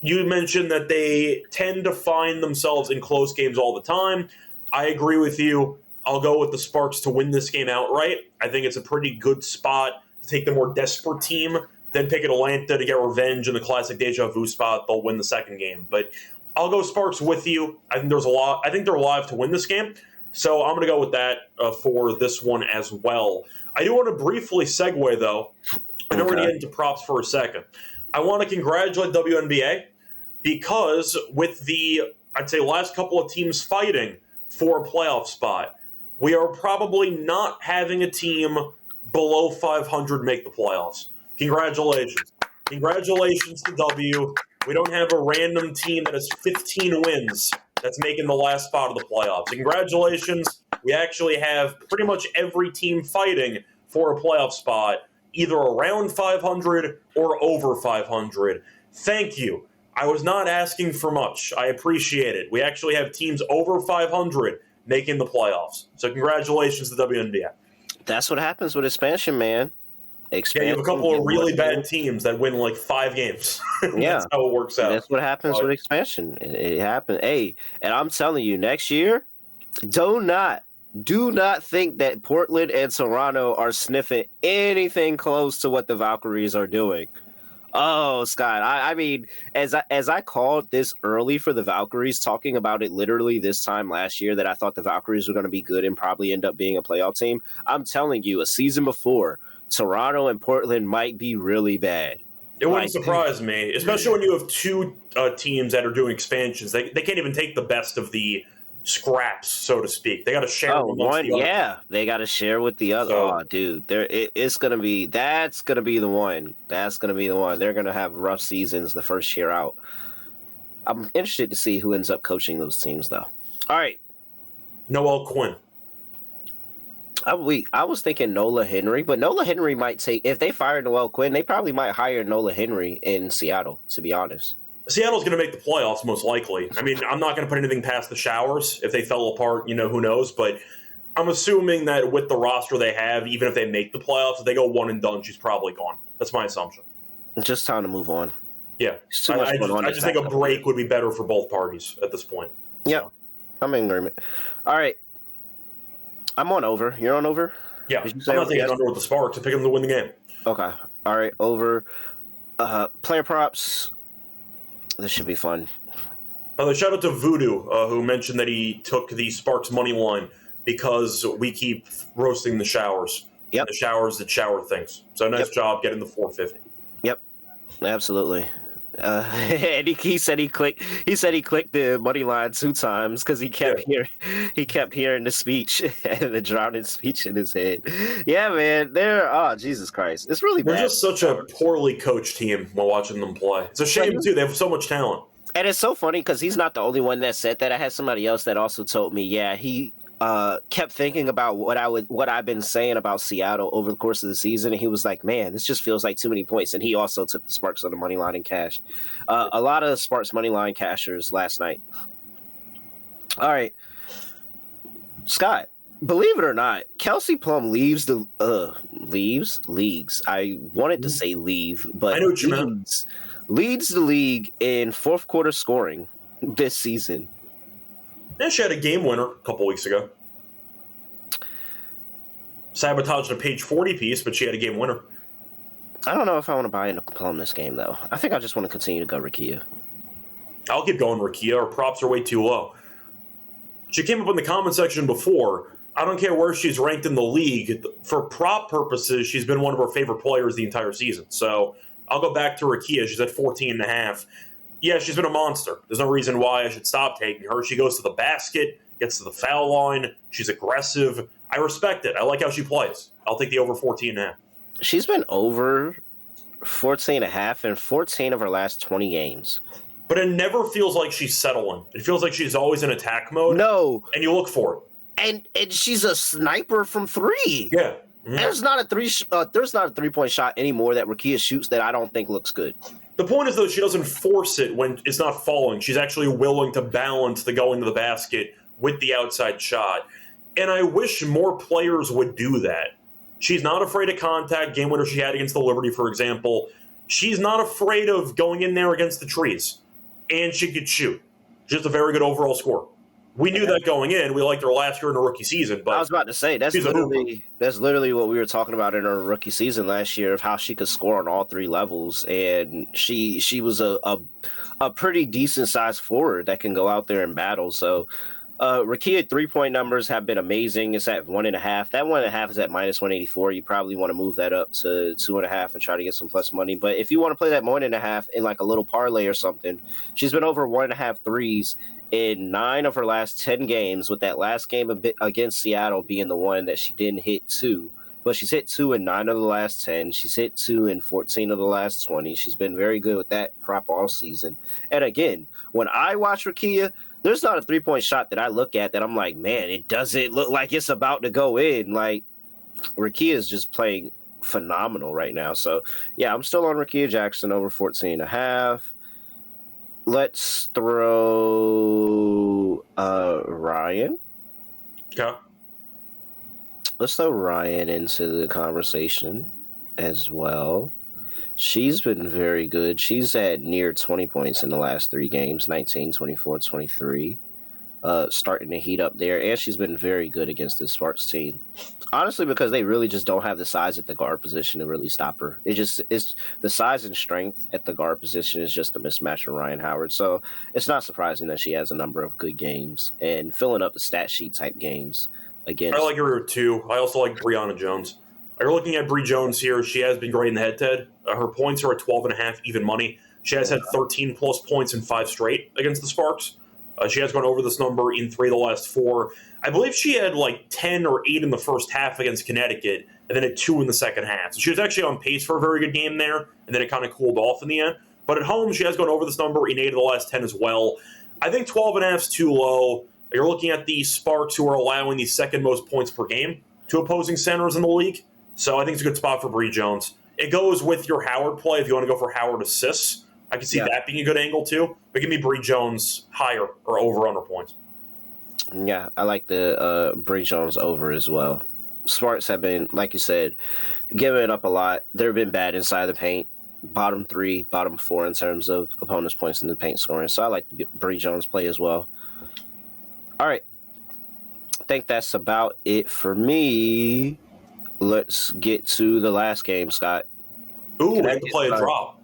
You mentioned that they tend to find themselves in close games all the time. I agree with you. I'll go with the Sparks to win this game outright. I think it's a pretty good spot to take the more desperate team, then pick Atlanta to get revenge in the classic deja vu spot. They'll win the second game. But I'll go Sparks with you. I think they're alive to win this game. So I'm going to go with that for this one as well. I do want to briefly segue, though. I know we're going to get into props for a second. I want to congratulate WNBA because with the, I'd say, last couple of teams fighting for a playoff spot, we are probably not having a team below 500 make the playoffs. Congratulations. Congratulations to W. We don't have a random team that has 15 wins that's making the last spot of the playoffs. Congratulations. We actually have pretty much every team fighting for a playoff spot, either around 500 or over 500. Thank you. I was not asking for much. I appreciate it. We actually have teams over 500 making the playoffs. So congratulations to WNBA. That's what happens with expansion, man. Yeah, you have a couple of really bad teams that win like 5 games. That's how it works out. That's what happens with expansion. It happened. Hey, and I'm telling you, next year, do not think that Portland and Toronto are sniffing anything close to what the Valkyries are doing. Oh, Scott, I mean, as I called this early for the Valkyries, talking about it literally this time last year, that I thought the Valkyries were going to be good and probably end up being a playoff team. I'm telling you, a season before, Toronto and Portland might be really bad. It wouldn't surprise me, especially when you have 2 teams that are doing expansions. They can't even take the best of the scraps, so to speak. They got to share with the other. Yeah, they got to share with the other. So, dude, that's gonna be the one. That's gonna be the one. They're gonna have rough seasons the first year out. I'm interested to see who ends up coaching those teams, though. All right, Noel Quinn. I was thinking Nola Henry, but Nola Henry might take, if they fire Noel Quinn, they probably might hire Nola Henry in Seattle, to be honest. Seattle's going to make the playoffs most likely. I mean, I'm not going to put anything past the Showers. If they fell apart, who knows? But I'm assuming that with the roster they have, even if they make the playoffs, if they go one and done, she's probably gone. That's my assumption. Just time to move on. Yeah. Too much I just think a break would be better for both parties at this point. Yeah, so. I'm in agreement. All right. I'm on over. You're on over? Yeah. I'm not taking under with the Sparks. I'm picking them to win the game. Okay. All right. Over. Player props. This should be fun. Shout out to Voodoo, who mentioned that he took the Sparks money line because we keep roasting the showers. Yep. The showers that shower things. So nice job getting the 450. Yep. Absolutely. And he said he clicked the money line 2 times because he kept hearing the speech and the drowning speech in his head. Yeah, man. Jesus Christ. It's really bad. They're just such a poorly coached team while watching them play. It's a shame, too. They have so much talent. And it's so funny because he's not the only one that said that. I had somebody else that also told me, he kept thinking about what I've been saying about Seattle over the course of the season, and he was like, "Man, this just feels like too many points." And he also took the Sparks on the money line and cashed. A lot of Sparks money line cashers last night. All right, Scott. Believe it or not, Kelsey Plum leaves leagues. I wanted to say leave, but I know what you meant. Leads the league in fourth quarter scoring this season. Yeah, she had a game winner a couple weeks ago. Sabotaged a page 40 piece, but she had a game winner. I don't know if I want to buy into Plum this game, though. I think I just want to continue to go Rikia. I'll keep going Rikia. Her props are way too low. She came up in the comment section before. I don't care where she's ranked in the league. For prop purposes, she's been one of our favorite players the entire season. So I'll go back to Rikia. She's at 14.5. Yeah, she's been a monster. There's no reason why I should stop taking her. She goes to the basket, gets to the foul line. She's aggressive. I respect it. I like how she plays. I'll take the over 14.5. She's been over 14.5 in 14 of her last 20 games. But it never feels like she's settling. It feels like she's always in attack mode. No. And you look for it. And she's a sniper from 3. Yeah. Mm-hmm. There's not a 3-point shot anymore that Rikia shoots that I don't think looks good. The point is, though, she doesn't force it when it's not falling. She's actually willing to balance the going to the basket with the outside shot. And I wish more players would do that. She's not afraid of contact. Game winner she had against the Liberty, for example. She's not afraid of going in there against the trees. And she could shoot. Just a very good overall score. We knew that going in. We liked her last year in her rookie season. But I was about to say, that's literally what we were talking about in her rookie season last year, of how she could score on all 3 levels. And she was a pretty decent-sized forward that can go out there and battle. So Rikia 3-point numbers have been amazing. It's at 1.5. That 1.5 is at minus 184. You probably want to move that up to 2.5 and try to get some plus money. But if you want to play that 1.5 in like a little parlay or something, she's been over 1.5 threes in 9 of her last 10 games, with that last game against Seattle being the one that she didn't hit 2. But she's hit 2 in 9 of the last 10. She's hit 2 in 14 of the last 20. She's been very good with that prop all season. And again, when I watch Rikia, there's not a 3-point shot that I look at that I'm like, man, it doesn't look like it's about to go in. Like, Rikia is just playing phenomenal right now. So, yeah, I'm still on Rikia Jackson over 14.5. Let's throw Ryan. Okay. Let's throw Ryan into the conversation as well. She's been very good. She's at near 20 points in the last 3 games, 19, 24, 23. Starting to heat up there. And she's been very good against the Sparks team. Honestly, because they really just don't have the size at the guard position to really stop her. It's the size and strength at the guard position is just a mismatch with Ryan Howard. So it's not surprising that she has a number of good games and filling up the stat sheet type games against. I like her too. I also like Brianna Jones. You're looking at Bree Jones here. She has been great in the head-to-head. Her points are at 12.5 even money. She has had 13-plus points in 5 straight against the Sparks. She has gone over this number in 3 of the last 4. I believe she had like 10 or 8 in the first half against Connecticut, and then had 2 in the second half. So she was actually on pace for a very good game there, and then it kind of cooled off in the end. But at home, she has gone over this number in 8 of the last 10 as well. I think 12.5 is too low. You're looking at the Sparks, who are allowing the second most points per game to opposing centers in the league. So I think it's a good spot for Bree Jones. It goes with your Howard play if you want to go for Howard assists. I can see that being a good angle too. But give me Bree Jones higher or over on her points. Yeah, I like the Bree Jones over as well. Sparks have been, like you said, giving it up a lot. They've been bad inside the paint. Bottom 3, bottom 4 in terms of opponents' points in the paint scoring. So I like the Bree Jones play as well. All right. I think that's about it for me. Let's get to the last game, Scott. Ooh, we have to play a drop.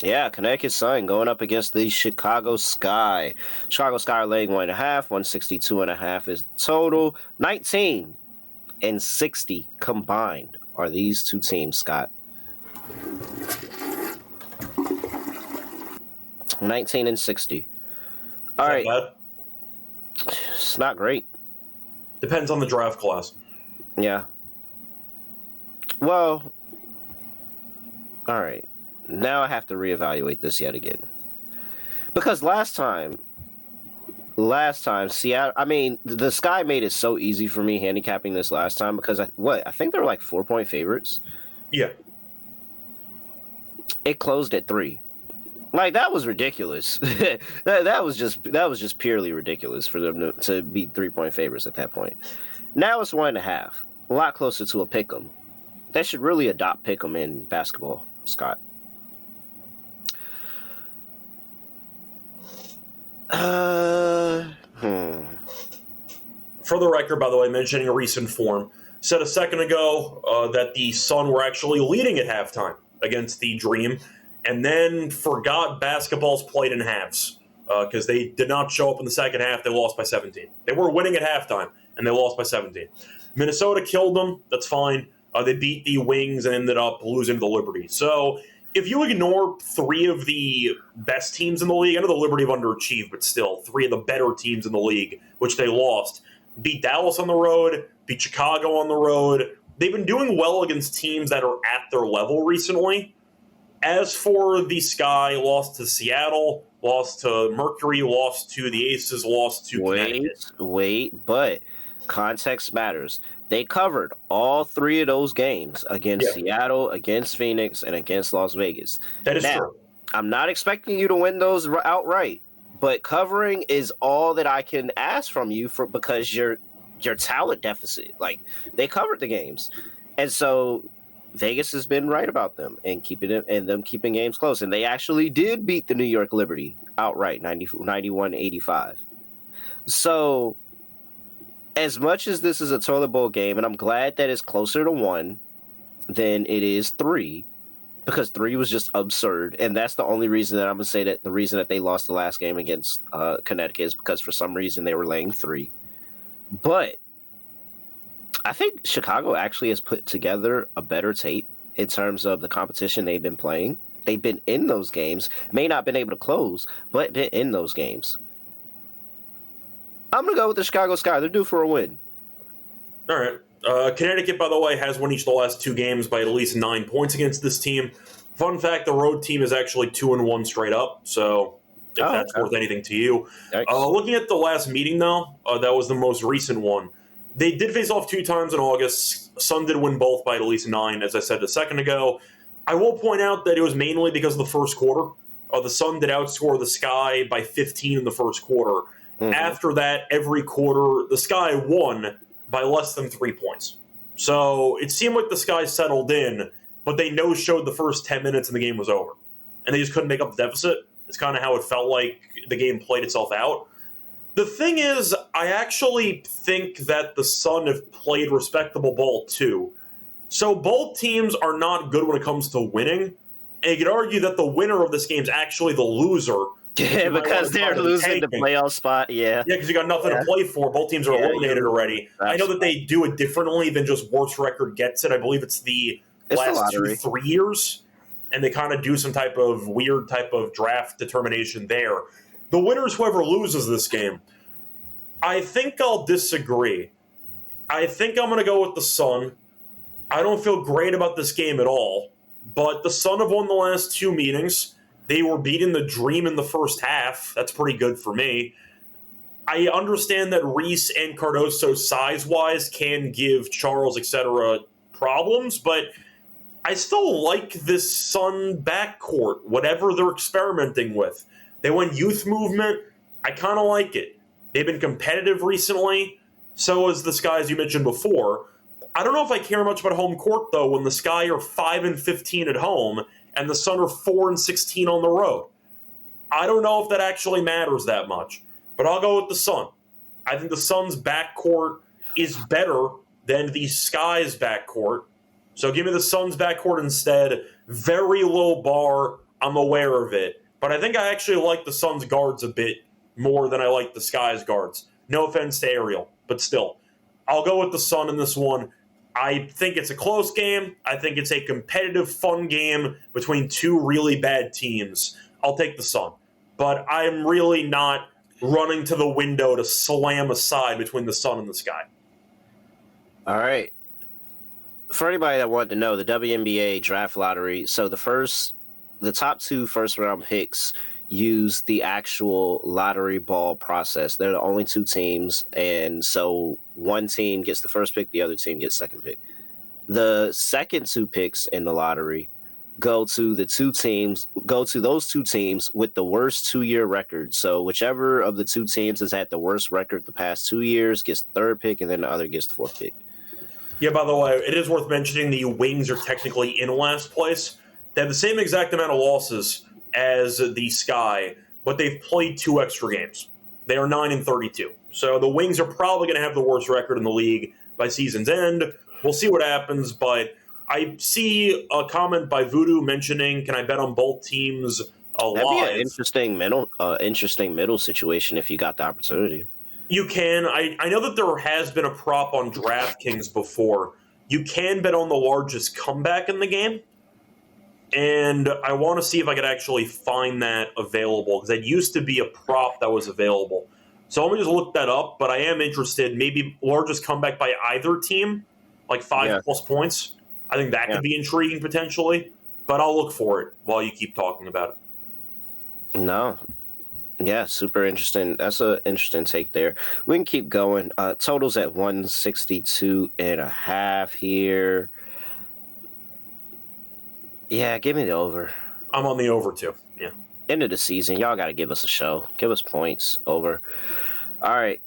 Yeah, Connecticut Sun going up against the Chicago Sky. Chicago Sky are laying 1.5. 162.5 is the total. 19 and 60 combined are these two teams, Scott. 19 and 60. All right. Bad? It's not great. Depends on the draft class. Yeah. Well, all right. Now I have to reevaluate this yet again. Because last time, Seattle, I mean, the Sky made it so easy for me handicapping this last time because I think they were like 4-point favorites. Yeah. It closed at 3. Like, that was ridiculous. that was just purely ridiculous for them to be 3-point favorites at that point. Now it's 1.5, a lot closer to a pick'em. They should really adopt pick'em in basketball, Scott. For the record, by the way, mentioning a recent form, said a second ago that the Sun were actually leading at halftime against the Dream, and then forgot basketball's played in halves because they did not show up in the second half. They lost by 17. They were winning at halftime, and they lost by 17. Minnesota killed them. That's fine. They beat the Wings and ended up losing to the Liberty. So if you ignore 3 of the best teams in the league, I know the Liberty have underachieved, but still 3 of the better teams in the league, which they lost, beat Dallas on the road, beat Chicago on the road. They've been doing well against teams that are at their level recently. As for the Sky, lost to Seattle, lost to Mercury, lost to the Aces, lost to Connecticut. But context matters. They covered all 3 of those games against Seattle, against Phoenix, and against Las Vegas. That is true. I'm not expecting you to win those outright, but covering is all that I can ask from you because your talent deficit. Like, they covered the games, and so Vegas has been right about them and keeping games close. And they actually did beat the New York Liberty outright, 91-85. So, as much as this is a toilet bowl game, and I'm glad that it's closer to 1 than it is 3, because 3 was just absurd. And that's the only reason that I'm going to say that the reason that they lost the last game against Connecticut is because for some reason they were laying 3. But I think Chicago actually has put together a better tape in terms of the competition they've been playing. They've been in those games, may not been able to close, but been in those games. I'm going to go with the Chicago Sky. They're due for a win. All right. Connecticut, by the way, has won each of the last 2 games by at least 9 points against this team. Fun fact, the road team is actually 2-1 straight up, so if that's worth anything to you. Looking at the last meeting, though, that was the most recent one. They did face off 2 times in August. Sun did win both by at least 9, as I said a second ago. I will point out that it was mainly because of the first quarter. The Sun did outscore the Sky by 15 in the first quarter. Mm-hmm. After that, every quarter, the Sky won by less than 3 points. So it seemed like the Sky settled in, but they no-showed the first 10 minutes and the game was over. And they just couldn't make up the deficit. It's kind of how it felt like the game played itself out. The thing is, I actually think that the Sun have played respectable ball too. So both teams are not good when it comes to winning. And you could argue that the winner of this game is actually the loser. Yeah, because they're losing the playoff spot. Yeah, because you got nothing to play for. Both teams are eliminated already. I know that they do it differently than just worst record gets it. I believe it's the last 2-3 years, and they kind of do some type of weird type of draft determination there. The winner is whoever loses this game. I think I'll disagree. I think I'm going to go with the Sun. I don't feel great about this game at all, but the Sun have won the last 2 meetings. They were beating the Dream in the first half. That's pretty good for me. I understand that Reese and Cardoso size-wise can give Charles, etc. problems, but I still like this Sun backcourt, whatever they're experimenting with. They went youth movement. I kind of like it. They've been competitive recently. So is the Sky, as you mentioned before. I don't know if I care much about home court, though, when the Sky are 5-15 at home and the Sun are 4-16 on the road. I don't know if that actually matters that much, but I'll go with the Sun. I think the Sun's backcourt is better than the Sky's backcourt. So give me the Sun's backcourt instead. Very low bar. I'm aware of it. But I think I actually like the Sun's guards a bit more than I like the Sky's guards. No offense to Ariel, but still. I'll go with the Sun in this one. I think it's a close game. I think it's a competitive, fun game between two really bad teams. I'll take the Sun. But I'm really not running to the window to slam a side between the Sun and the Sky. All right. For anybody that wanted to know, the WNBA draft lottery, so the top 2 first-round picks use the actual lottery ball process. They're the only 2 teams, and so one team gets the first pick, the other team gets second pick. The second 2 picks in the lottery go to those 2 teams with the worst 2-year record. So whichever of the 2 teams has had the worst record the past 2 years gets the 3rd pick, and then the other gets the 4th pick. Yeah, by the way, it is worth mentioning the Wings are technically in last place. They have the same exact amount of losses as the Sky, but they've played 2 extra games. They are 9-32. So the Wings are probably going to have the worst record in the league by season's end. We'll see what happens, but I see a comment by Voodoo mentioning, can I bet on both teams live? That'd be an interesting middle situation if you got the opportunity. You can. I know that there has been a prop on DraftKings before. You can bet on the largest comeback in the game. And I want to see if I could actually find that available, because that used to be a prop that was available. So let me just look that up, but I am interested. Maybe largest comeback by either team, like 5+ points. I think that could be intriguing potentially, but I'll look for it while you keep talking about it. No. Yeah, super interesting. That's an interesting take there. We can keep going. Totals at 162.5 here. Yeah, give me the over. I'm on the over too. Yeah. End of the season, y'all got to give us a show. Give us points. Over. All right.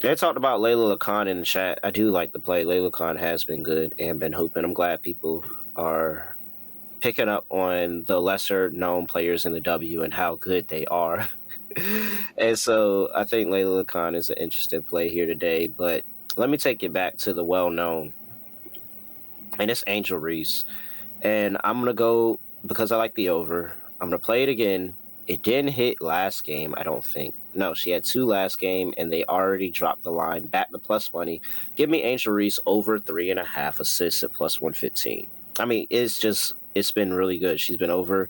They talked about Layla Khan in the chat. I do like the play. Layla Khan has been good and been hooping. I'm glad people are picking up on the lesser known players in the W and how good they are. And so I think Layla Khan is an interesting play here today. But let me take it back to the well-known. And it's Angel Reese. And I'm going to go, because I like the over, I'm going to play it again. It didn't hit last game, I don't think. No, she had 2 last game, and they already dropped the line back to plus money. Give me Angel Reese over 3.5 assists at plus 115. I mean, it's been really good. She's been over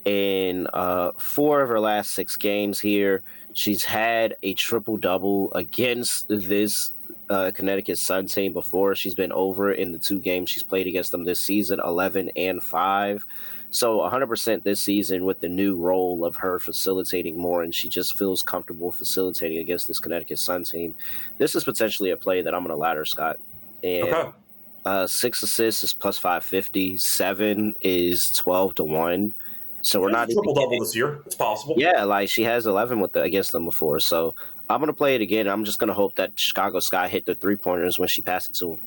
in 4 of her last 6 games here. She's had a triple-double against this Connecticut Sun team before. She's been over in the 2 games she's played against them this season, 11 and 5. So 100% this season with the new role of her facilitating more, and she just feels comfortable facilitating against this Connecticut Sun team. This is potentially a play that I'm going to ladder, Scott. And 6 assists is plus 550. 7 is 12-1. So we're not triple double this year. It's possible. Yeah, like she has 11 against them before. So I'm going to play it again. I'm just going to hope that Chicago Sky hit the 3-pointers when she passed it to him.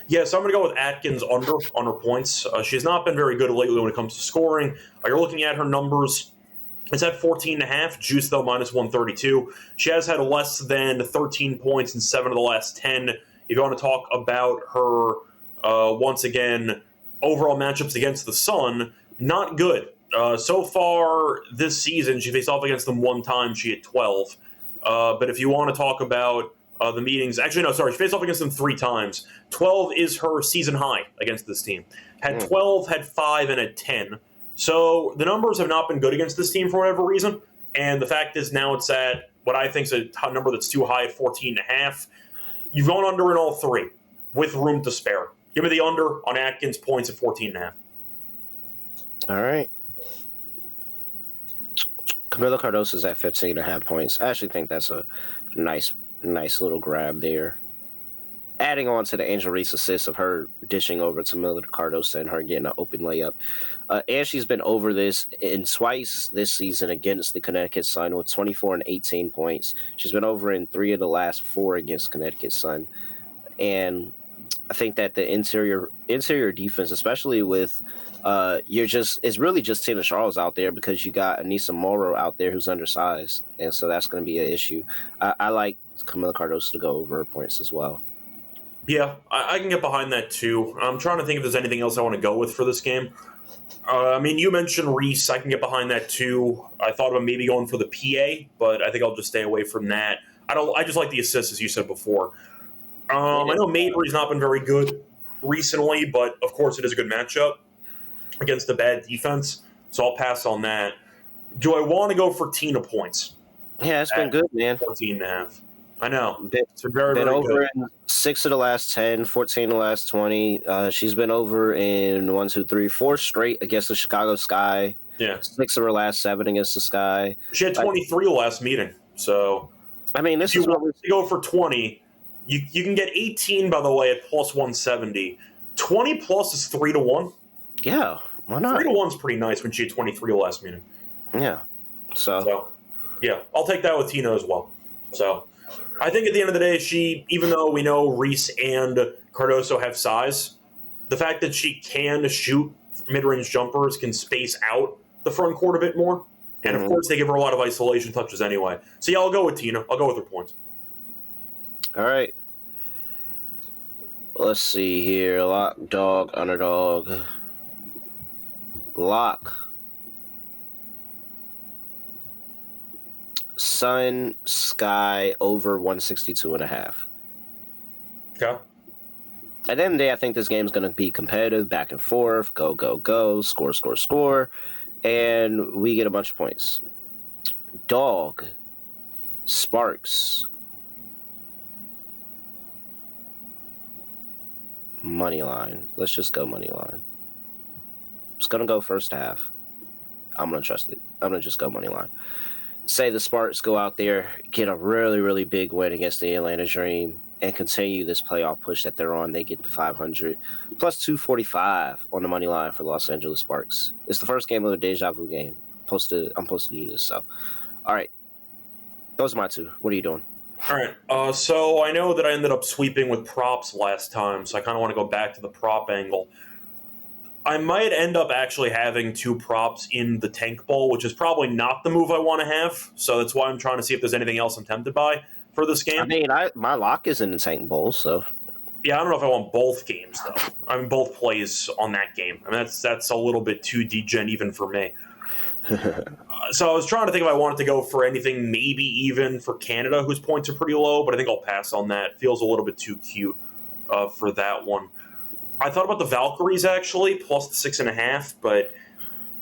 Yeah, so I'm going to go with Atkins under on her points. She's not been very good lately when it comes to scoring. You're looking at her numbers. It's at 14.5, juice though minus 132. She has had less than 13 points in 7 of the last 10. If you want to talk about her, once again, overall matchups against the Sun, not good. So far this season, she faced off against them 1 time. She had 12. But if you want to talk about the meetings, actually, no, sorry, she faced off against them 3 times. 12 is her season high against this team. Had 12, had 5, and had 10. So the numbers have not been good against this team for whatever reason. And the fact is now it's at what I think is a number that's too high at 14.5. You've gone under in all 3 with room to spare. Give me the under on Atkins points at 14.5. All right. Camila Cardoso's at 15.5 points. I actually think that's a nice little grab there. adding on to the Angel Reese assist of her dishing over to Miller Cardoso and her getting an open layup. And she's been over this in twice this season against the Connecticut Sun with 24 and 18 points. She's been over in 3 of the last 4 against Connecticut Sun. And I think that the interior defense, especially with it's really just Tina Charles out there because you got Anissa Morrow out there who's undersized. And so that's going to be an issue. I like Camila Cardoso to go over her points as well. Yeah, I can get behind that too. I'm trying to think if there's anything else I want to go with for this game. You mentioned Reese. I can get behind that too. I thought about maybe going for the PA, but I think I'll just stay away from that. I just like the assists, as you said before. I know Mabry's not been very good recently, but of course it is a good matchup against a bad defense, so I'll pass on that. Do I want to go for Tina points? Yeah, it's been good, man. 14.5. I know. It's been very over good. In 6 of the last 10, 14 of the last 20. She's been over in 1, 2, 3, 4 straight against the Chicago Sky. Yeah. 6 of her last 7 against the Sky. She had 23 last meeting. So, this is what we go for 20. You can get 18, by the way, at plus 170. 20 plus is 3-1. Yeah, why not? 3-1 is pretty nice when she had 23 last meeting. Yeah. So, yeah, I'll take that with Tina as well. So, I think at the end of the day, even though we know Reese and Cardoso have size, the fact that she can shoot mid-range jumpers, can space out the front court a bit more, and of course they give her a lot of isolation touches anyway. So yeah, I'll go with Tina. I'll go with her points. All right. Let's see here. Lock, dog, underdog. Lock. Sun, Sky, over 162.5. Okay. At the end of the day, I think this game's going to be competitive, back and forth, go, go, go, score, score, score, and we get a bunch of points. Dog, Sparks, money line. Let's just go money line. It's going to go first half. I'm going to trust it. I'm going to just go money line. Say the Sparks go out there, get a really, really big win against the Atlanta Dream, and continue this playoff push that they're on. They get to 500, plus 245 on the money line for Los Angeles Sparks. It's the first game of the Deja Vu game. I'm supposed to do this. So, all right. Those are my 2. What are you doing? All right. So I know that I ended up sweeping with props last time, so I kind of want to go back to the prop angle. I might end up actually having 2 props in the Tank Bowl, which is probably not the move I want to have. So that's why I'm trying to see if there's anything else I'm tempted by for this game. My lock is in the Tank Bowl, so. Yeah, I don't know if I want both games, though. Both plays on that game. That's a little bit too degen even for me. So I was trying to think if I wanted to go for anything maybe even for Canada, whose points are pretty low, but I think I'll pass on that. Feels a little bit too cute for that one. I thought about the Valkyries, actually, plus the 6.5, but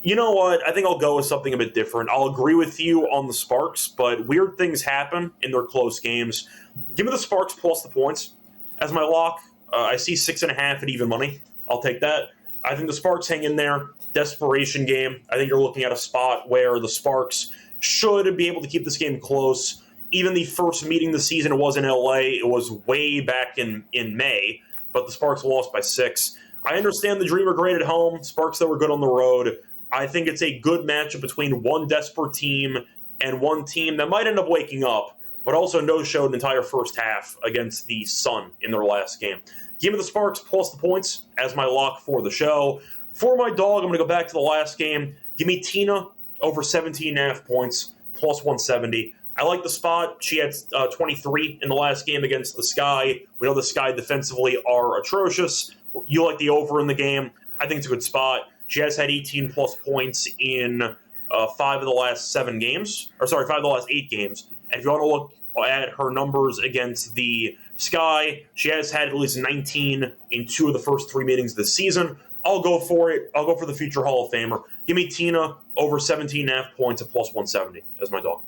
you know what? I think I'll go with something a bit different. I'll agree with you on the Sparks, but weird things happen in their close games. Give me the Sparks plus the points as my lock. I see 6.5 at even money. I'll take that. I think the Sparks hang in there. Desperation game. I think you're looking at a spot where the Sparks should be able to keep this game close. Even the first meeting this season, it was in LA. It was way back in May, but the Sparks lost by 6. I understand the Dream are great at home. Sparks, that were good on the road. I think it's a good matchup between one desperate team and one team that might end up waking up, but also no-showed an entire first half against the Sun in their last game. Give me the Sparks plus the points as my lock for the show. For my dog, I'm going to go back to the last game. Give me Tina over 17.5 points, plus 170. I like the spot. She had 23 in the last game against the Sky. We know the Sky defensively are atrocious. You like the over in the game. I think it's a good spot. She has had 18-plus points in 5 of the last 7 games. 5 of the last 8 games. And if you want to look at her numbers against the Sky, she has had at least 19 in 2 of the first 3 meetings this season. I'll go for it. I'll go for the future Hall of Famer. Give me Tina over 17.5 points at plus 170 as my dog.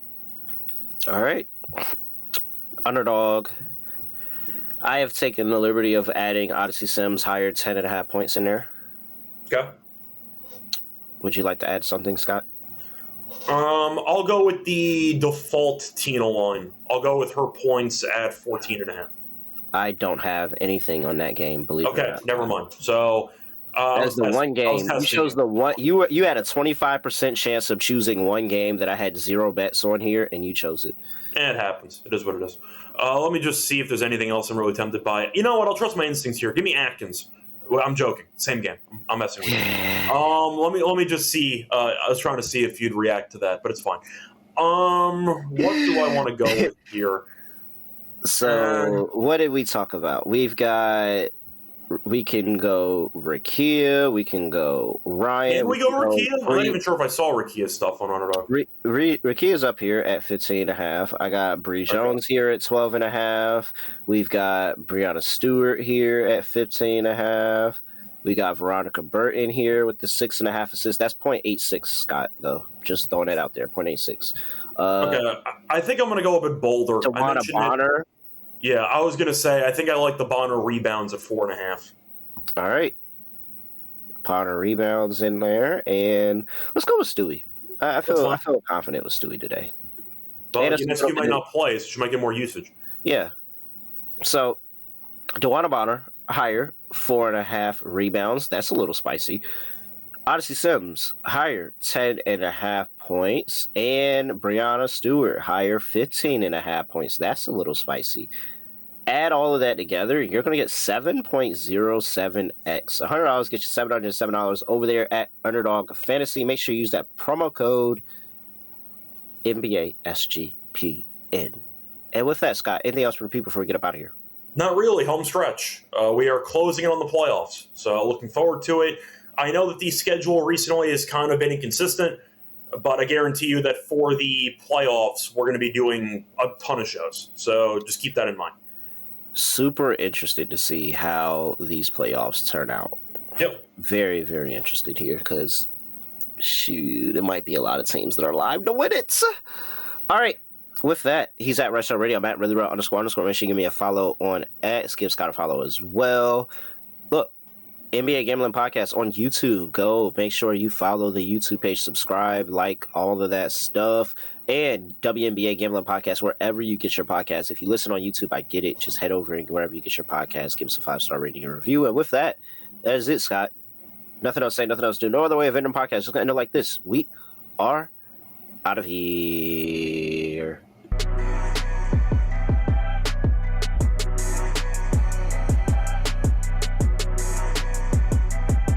All right. Underdog. I have taken the liberty of adding Odyssey Sims higher 10.5 points in there. Okay. Would you like to add something, Scott? I'll go with the default Tina line. I'll go with her points at 14.5. I don't have anything on that game, believe it or Okay, not. never mind. So That's the one game you chose. The one you had a 25% chance of choosing one game that I had 0 bets on here, and you chose it. It happens. It is what it is. Let me just see if there's anything else I'm really tempted by. You know what? I'll trust my instincts here. Give me Atkins. Well, I'm joking. Same game. I'm messing with you. Let me just see. I was trying to see if you'd react to that, but it's fine. What do I want to go with here? So, what did we talk about? We can go Rakia. We can go Ryan. Can we go Rakia? I'm not even sure if I saw Rakia's stuff on Underdog. Rakia's up here at 15.5. I got Bree Jones here at 12.5. We've got Brianna Stewart here at 15.5. We got Veronica Burton here with the 6.5 assists. That's 0.86, Scott, though. Just throwing it out there, 0.86. Okay, I think I'm going to go a bit bolder. Tawana Bonner. Yeah, I was going to say, I think I like the Bonner rebounds at 4.5. All right. Bonner rebounds in there. And let's go with Stewie. I feel confident with Stewie today. Well, Unescu might not play, so she might get more usage. Yeah. So, Tawana Bonner, higher, 4.5 rebounds. That's a little spicy. Odyssey Sims, higher, 10.5 points. And Brianna Stewart, higher, 15.5 points. That's a little spicy. Add all of that together, you're going to get 7.07x. $100 get you $707 over there at Underdog Fantasy. Make sure you use that promo code NBA SGPN. And with that, Scott, anything else for people before we get up out of here? Not really. Home stretch. We are closing in on the playoffs, so looking forward to it. I know that the schedule recently has kind of been inconsistent, but I guarantee you that for the playoffs, we're going to be doing a ton of shows. So just keep that in mind. Super interested to see how these playoffs turn out. Yep. Very, very interested here because, shoot, there might be a lot of teams that are live to win it. All right. With that, he's at Rush Radio. I'm at ReallyReal __. Make sure you give me a follow on X. Give Scott a follow as well. Look, NBA Gambling Podcast on YouTube. Go make sure you follow the YouTube page, subscribe, like all of that stuff. And WNBA Gambling Podcast, wherever you get your podcasts. If you listen on YouTube, I get it. Just head over and wherever you get your podcast, give us a 5-star rating and review. And with that, that is it, Scott. Nothing else to say, nothing else to do. No other way of ending podcast. Just going to end it like this. We are out of here.